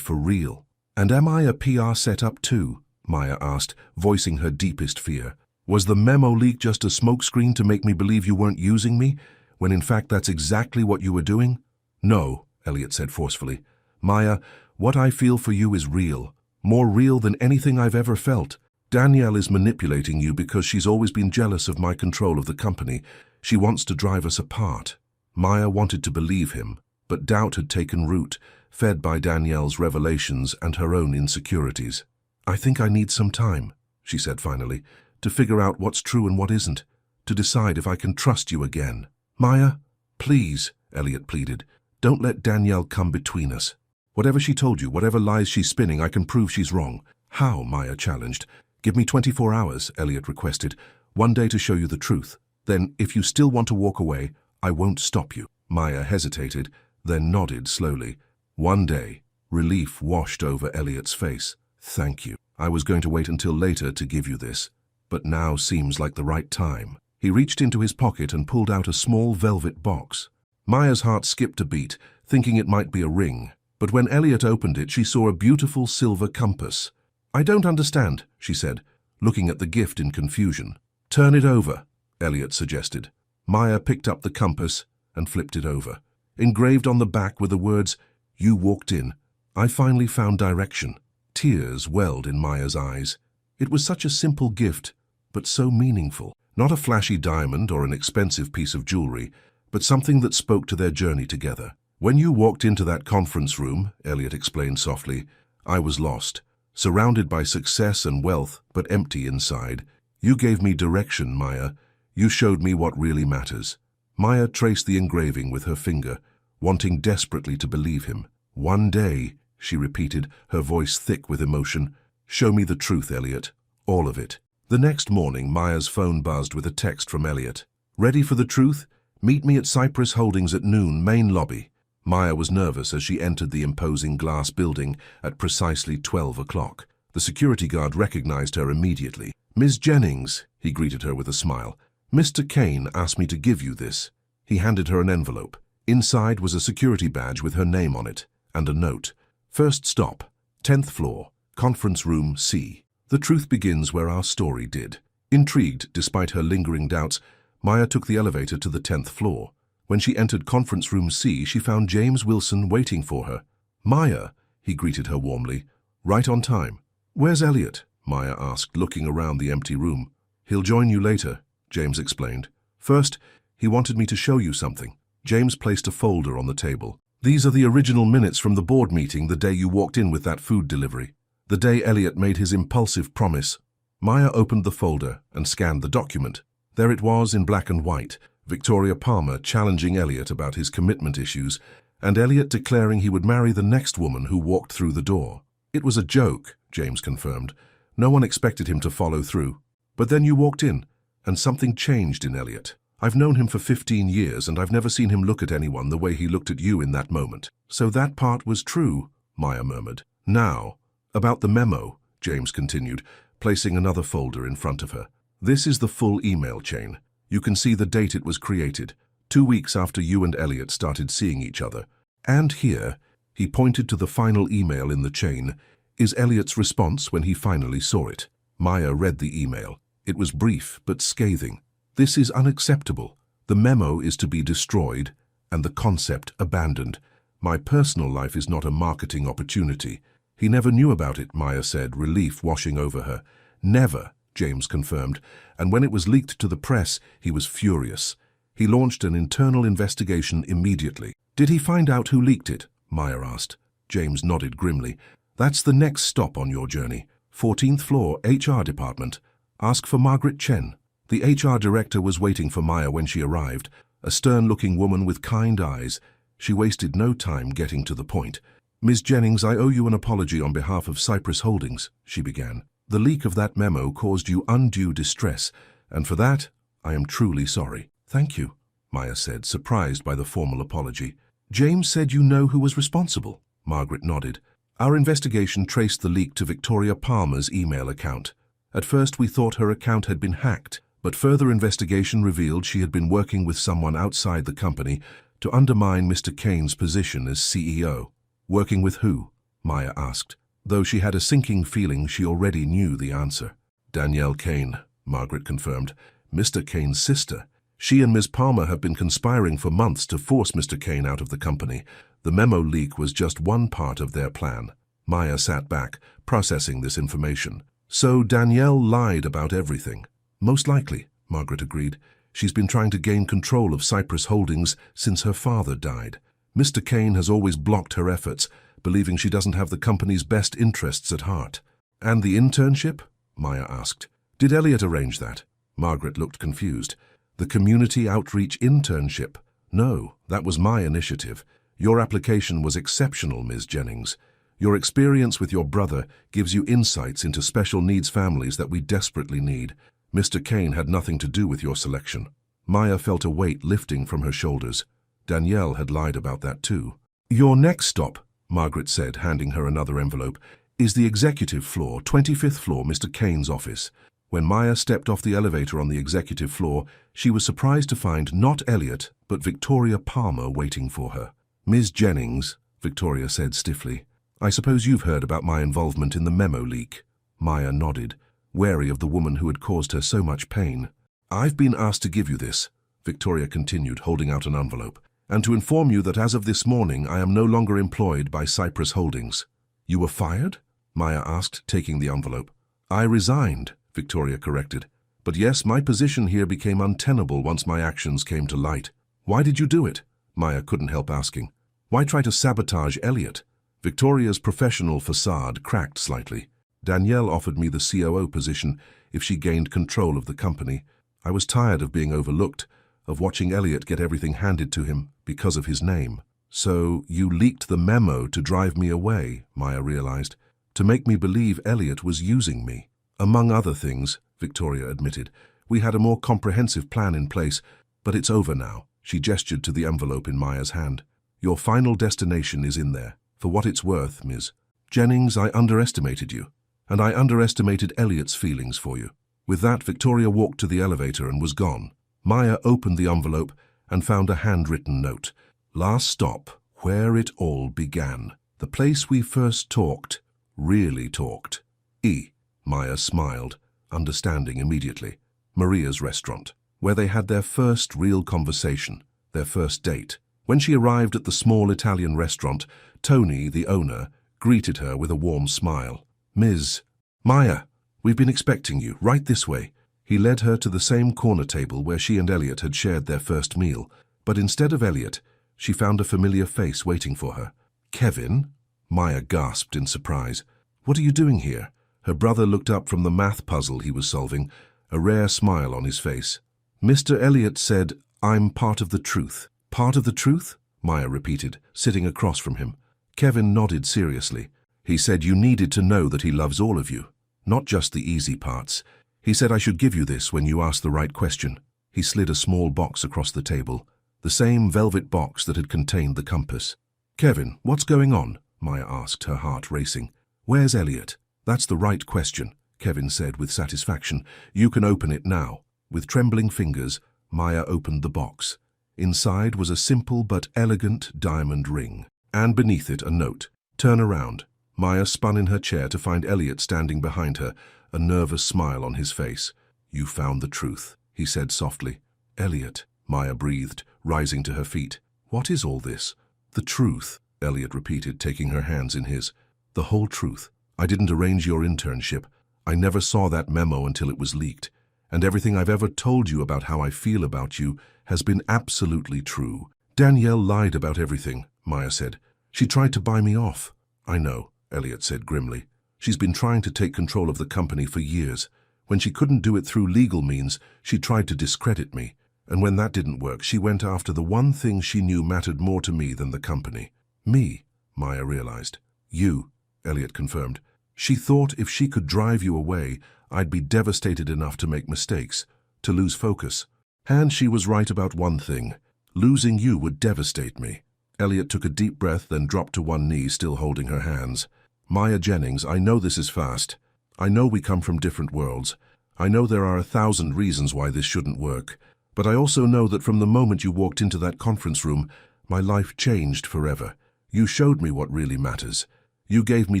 for real." "And am I a PR setup too?" Maya asked, voicing her deepest fear. "Was the memo leak just a smokescreen to make me believe you weren't using me, when in fact that's exactly what you were doing?" "No," Elliot said forcefully. "Maya, what I feel for you is real, more real than anything I've ever felt. Danielle is manipulating you because she's always been jealous of my control of the company. She wants to drive us apart." Maya wanted to believe him, but doubt had taken root, fed by Danielle's revelations and her own insecurities. "I think I need some time," she said finally, "to figure out what's true and what isn't, to decide if I can trust you again." "Maya, please," Elliot pleaded, "don't let Danielle come between us. Whatever she told you, whatever lies she's spinning, I can prove she's wrong." "How?" Maya challenged. "Give me 24 hours, Elliot requested. "One day to show you the truth. Then, if you still want to walk away, I won't stop you." Maya hesitated, then nodded slowly. "One day." Relief washed over Elliot's face. "Thank you. I was going to wait until later to give you this, but now seems like the right time." He reached into his pocket and pulled out a small velvet box. Maya's heart skipped a beat, thinking it might be a ring, but when Elliot opened it, she saw a beautiful silver compass. "I don't understand," she said, looking at the gift in confusion. "Turn it over," Elliot suggested. Maya picked up the compass and flipped it over. Engraved on the back were the words, "You walked in. I finally found direction." Tears welled in Maya's eyes. It was such a simple gift, but so meaningful. Not a flashy diamond or an expensive piece of jewelry, but something that spoke to their journey together. "When you walked into that conference room," Elliot explained softly, "I was lost, surrounded by success and wealth, but empty inside. You gave me direction, Maya. You showed me what really matters." Maya traced the engraving with her finger, wanting desperately to believe him. "One day," she repeated, her voice thick with emotion. "Show me the truth, Elliot. All of it." The next morning, Maya's phone buzzed with a text from Elliot. "Ready for the truth? Meet me at Cypress Holdings at noon, main lobby." Maya was nervous as she entered the imposing glass building at precisely 12 o'clock. The security guard recognized her immediately. "Ms. Jennings," he greeted her with a smile. "Mr. Kane asked me to give you this." He handed her an envelope. Inside was a security badge with her name on it, and a note. First stop, 10th floor, conference room C. The truth begins where our story did. Intrigued, despite her lingering doubts, Maya took the elevator to the 10th floor. When she entered conference room C, she found James Wilson waiting for her. "Maya," he greeted her warmly. "Right on time." "Where's Elliot?" Maya asked, looking around the empty room. "He'll join you later," James explained. "First, he wanted me to show you something." James placed a folder on the table. "These are the original minutes from the board meeting the day you walked in with that food delivery. The day Elliot made his impulsive promise." Maya opened the folder and scanned the document. There it was in black and white, Victoria Palmer challenging Elliot about his commitment issues, and Elliot declaring he would marry the next woman who walked through the door. "It was a joke," James confirmed. "No one expected him to follow through. But then you walked in, and something changed in Elliot. I've known him for 15 years, and I've never seen him look at anyone the way he looked at you in that moment." "So that part was true," Maya murmured. "Now, about the memo," James continued, placing another folder in front of her. "This is the full email chain. You can see the date it was created, 2 weeks after you and Elliot started seeing each other. And here," he pointed to the final email in the chain, "is Elliot's response when he finally saw it." Maya read the email. It was brief but scathing. "This is unacceptable. The memo is to be destroyed and the concept abandoned. My personal life is not a marketing opportunity." "He never knew about it," Maya said, relief washing over her. "Never," James confirmed, and when it was leaked to the press, he was furious. He launched an internal investigation immediately. "Did he find out who leaked it?" Maya asked. James nodded grimly. "That's the next stop on your journey. 14th floor, HR department. Ask for Margaret Chen." The HR director was waiting for Maya when she arrived, a stern-looking woman with kind eyes. She wasted no time getting to the point. "Ms. Jennings, I owe you an apology on behalf of Cypress Holdings," she began. "The leak of that memo caused you undue distress, and for that, I am truly sorry." "Thank you," Maya said, surprised by the formal apology. "James said you know who was responsible." Margaret nodded. "Our investigation traced the leak to Victoria Palmer's email account. At first we thought her account had been hacked, but further investigation revealed she had been working with someone outside the company to undermine Mr. Kane's position as CEO." "Working with who?" Maya asked, though she had a sinking feeling she already knew the answer. "Danielle Kane," Margaret confirmed. "Mr. Kane's sister. She and Ms. Palmer have been conspiring for months to force Mr. Kane out of the company. The memo leak was just one part of their plan." Maya sat back, processing this information. "So Danielle lied about everything?" "Most likely," Margaret agreed. "She's been trying to gain control of Cypress Holdings since her father died. Mr. Kane has always blocked her efforts, believing she doesn't have the company's best interests at heart." "And the internship?" Maya asked. "Did Elliot arrange that?" Margaret looked confused. "The community outreach internship? No, that was my initiative. Your application was exceptional, Ms. Jennings. Your experience with your brother gives you insights into special needs families that we desperately need. Mr. Kane had nothing to do with your selection." Maya felt a weight lifting from her shoulders. Danielle had lied about that too. "Your next stop," Margaret said, handing her another envelope, "is the executive floor, 25th floor, Mr. Kane's office." When Maya stepped off the elevator on the executive floor, she was surprised to find not Elliot, but Victoria Palmer waiting for her. "Ms. Jennings," Victoria said stiffly, "I suppose you've heard about my involvement in the memo leak." Maya nodded, wary of the woman who had caused her so much pain. "I've been asked to give you this," Victoria continued, holding out an envelope, "and to inform you that as of this morning I am no longer employed by Cypress Holdings." "You were fired?" Maya asked, taking the envelope. "I resigned," Victoria corrected. "But yes, my position here became untenable once my actions came to light." "Why did you do it?" Maya couldn't help asking. "Why try to sabotage Elliot?" Victoria's professional facade cracked slightly. "Danielle offered me the COO position if she gained control of the company. I was tired of being overlooked, of watching Elliot get everything handed to him because of his name." "So you leaked the memo to drive me away," Maya realized, "to make me believe Elliot was using me." "Among other things," Victoria admitted. "We had a more comprehensive plan in place, but it's over now." She gestured to the envelope in Maya's hand. "Your final destination is in there. For what it's worth, Ms. Jennings, I underestimated you, and I underestimated Elliot's feelings for you." With that, Victoria walked to the elevator and was gone. Maya opened the envelope and found a handwritten note. Last stop, where it all began. The place we first talked, really talked. E. Maya smiled, understanding immediately. Maria's restaurant, where they had their first real conversation, their first date. When she arrived at the small Italian restaurant, Tony, the owner, greeted her with a warm smile. Ms. Maya, we've been expecting you, right this way. He led her to the same corner table where she and Elliot had shared their first meal, but instead of Elliot, she found a familiar face waiting for her. Kevin? Maya gasped in surprise. What are you doing here? Her brother looked up from the math puzzle he was solving, a rare smile on his face. Mr. Elliot said, I'm part of the truth. Part of the truth? Maya repeated, sitting across from him. Kevin nodded seriously. He said you needed to know that he loves all of you, not just the easy parts. He said I should give you this when you asked the right question. He slid a small box across the table, the same velvet box that had contained the compass. Kevin, what's going on? Maya asked, her heart racing. Where's Elliot? That's the right question, Kevin said with satisfaction. You can open it now. With trembling fingers, Maya opened the box. Inside was a simple but elegant diamond ring, and beneath it a note. Turn around. Maya spun in her chair to find Elliot standing behind her, a nervous smile on his face. You found the truth, he said softly. Elliot, Maya breathed, rising to her feet. What is all this? The truth, Elliot repeated, taking her hands in his. The whole truth. I didn't arrange your internship. I never saw that memo until it was leaked. And everything I've ever told you about how I feel about you has been absolutely true. Danielle lied about everything, Maya said. She tried to buy me off. I know, Elliot said grimly. She's been trying to take control of the company for years. When she couldn't do it through legal means, she tried to discredit me. And when that didn't work, she went after the one thing she knew mattered more to me than the company. Me, Maya realized. You, Elliot confirmed. She thought if she could drive you away, I'd be devastated enough to make mistakes, to lose focus. And she was right about one thing. Losing you would devastate me. Elliot took a deep breath, then dropped to one knee, still holding her hands. Maya Jennings, I know this is fast. I know we come from different worlds. I know there are 1,000 reasons why this shouldn't work. But I also know that from the moment you walked into that conference room, my life changed forever. You showed me what really matters. You gave me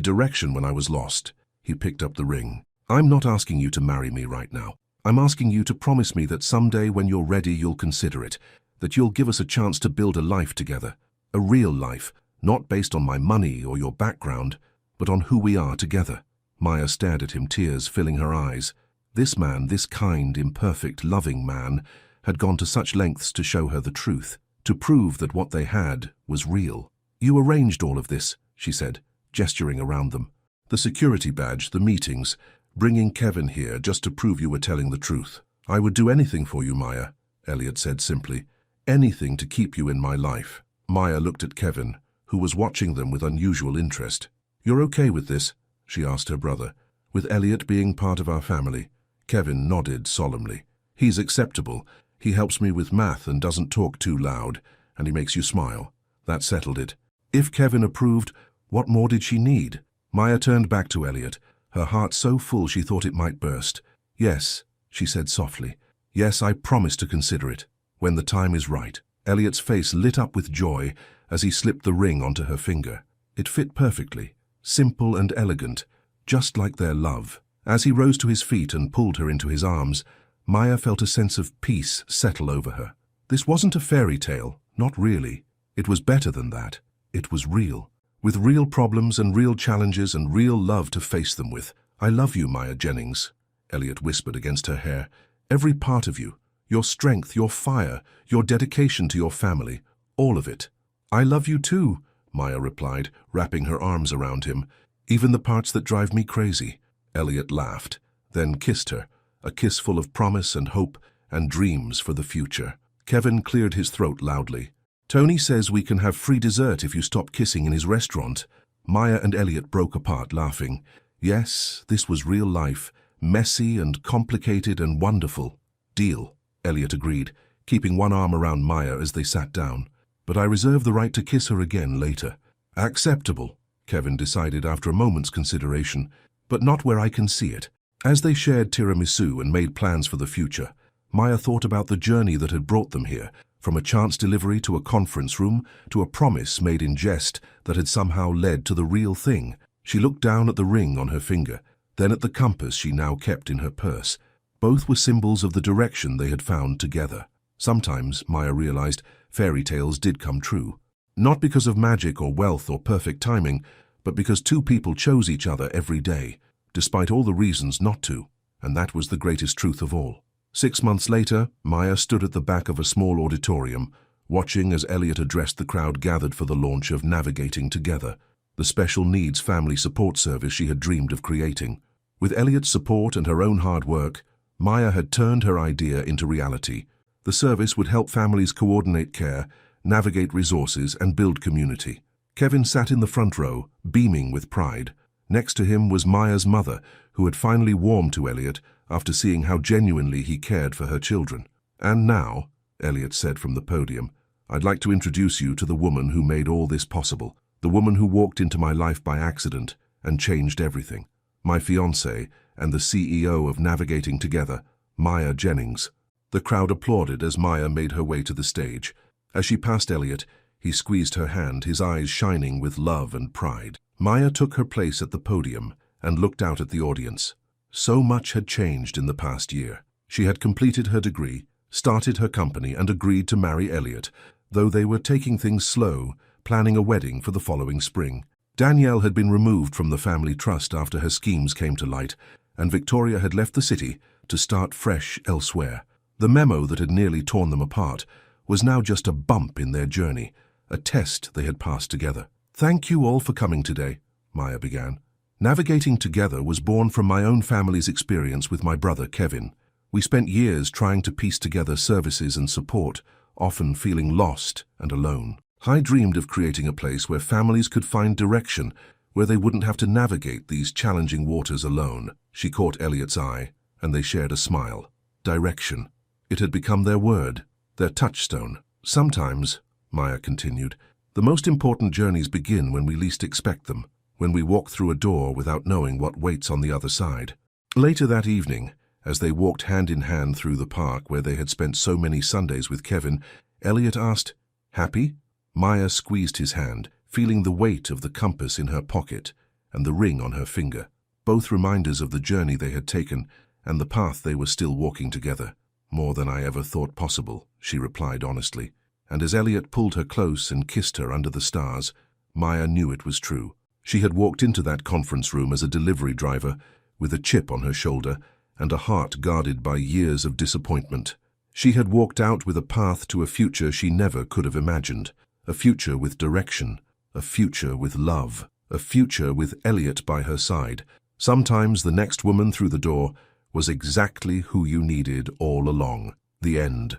direction when I was lost. He picked up the ring. I'm not asking you to marry me right now. I'm asking you to promise me that someday when you're ready you'll consider it, that you'll give us a chance to build a life together. A real life, not based on my money or your background, but on who we are together. Maya stared at him, tears filling her eyes. This man, this kind, imperfect, loving man, had gone to such lengths to show her the truth, to prove that what they had was real. You arranged all of this, she said, gesturing around them. The security badge, the meetings, bringing Kevin here just to prove you were telling the truth. I would do anything for you, Maya, Elliot said simply. Anything to keep you in my life. Maya looked at Kevin, who was watching them with unusual interest. You're okay with this? She asked her brother. With Elliot being part of our family? Kevin nodded solemnly. He's acceptable. He helps me with math and doesn't talk too loud, and he makes you smile. That settled it. If Kevin approved, what more did she need? Maya turned back to Elliot, her heart so full she thought it might burst. Yes, she said softly. Yes, I promise to consider it, when the time is right. Elliot's face lit up with joy as he slipped the ring onto her finger. It fit perfectly, simple and elegant, just like their love. As he rose to his feet and pulled her into his arms, Maya felt a sense of peace settle over her. This wasn't a fairy tale, not really. It was better than that. It was real, with real problems and real challenges and real love to face them with. I love you, Maya Jennings, Elliot whispered against her hair. Every part of you, your strength, your fire, your dedication to your family, all of it. I love you too, Maya replied, wrapping her arms around him. Even the parts that drive me crazy. Elliot laughed, then kissed her, a kiss full of promise and hope and dreams for the future. Kevin cleared his throat loudly. Tony says we can have free dessert if you stop kissing in his restaurant. Maya and Elliot broke apart laughing. Yes, this was real life, messy and complicated and wonderful. Deal, Elliot agreed, keeping one arm around Maya as they sat down. But I reserve the right to kiss her again later. Acceptable, Kevin decided after a moment's consideration, but not where I can see it. As they shared tiramisu and made plans for the future, Maya thought about the journey that had brought them here, from a chance delivery to a conference room to a promise made in jest that had somehow led to the real thing. She looked down at the ring on her finger, then at the compass she now kept in her purse. Both were symbols of the direction they had found together. Sometimes, Maya realized, fairy tales did come true. Not because of magic or wealth or perfect timing, but because two people chose each other every day, despite all the reasons not to, and that was the greatest truth of all. 6 months later, Maya stood at the back of a small auditorium, watching as Elliot addressed the crowd gathered for the launch of Navigating Together, the special needs family support service she had dreamed of creating. With Elliot's support and her own hard work, Maya had turned her idea into reality. The service would help families coordinate care, navigate resources, and build community. Kevin sat in the front row, beaming with pride. Next to him was Maya's mother, who had finally warmed to Elliot after seeing how genuinely he cared for her children. "And now," Elliot said from the podium, "I'd like to introduce you to the woman who made all this possible, the woman who walked into my life by accident and changed everything. My fiancée and the CEO of Navigating Together, Maya Jennings." The crowd applauded as Maya made her way to the stage. As she passed Elliot, he squeezed her hand, his eyes shining with love and pride. Maya took her place at the podium and looked out at the audience. So much had changed in the past year. She had completed her degree, started her company, and agreed to marry Elliot, though they were taking things slow, planning a wedding for the following spring. Danielle had been removed from the family trust after her schemes came to light, and Victoria had left the city to start fresh elsewhere. The memo that had nearly torn them apart was now just a bump in their journey, a test they had passed together. "Thank you all for coming today," Maya began. "Navigating Together was born from my own family's experience with my brother Kevin. We spent years trying to piece together services and support, often feeling lost and alone. I dreamed of creating a place where families could find direction, where they wouldn't have to navigate these challenging waters alone." She caught Elliot's eye, and they shared a smile. Direction. It had become their word, their touchstone. "Sometimes," Maya continued, "the most important journeys begin when we least expect them, when we walk through a door without knowing what waits on the other side." Later that evening, as they walked hand in hand through the park where they had spent so many Sundays with Kevin, Elliot asked, "Happy?" Maya squeezed his hand, feeling the weight of the compass in her pocket and the ring on her finger, both reminders of the journey they had taken and the path they were still walking together. "More than I ever thought possible," she replied honestly. And as Elliot pulled her close and kissed her under the stars, Maya knew it was true. She had walked into that conference room as a delivery driver, with a chip on her shoulder and a heart guarded by years of disappointment. She had walked out with a path to a future she never could have imagined, a future with direction, a future with love, a future with Elliot by her side. Sometimes the next woman through the door was exactly who you needed all along. The end.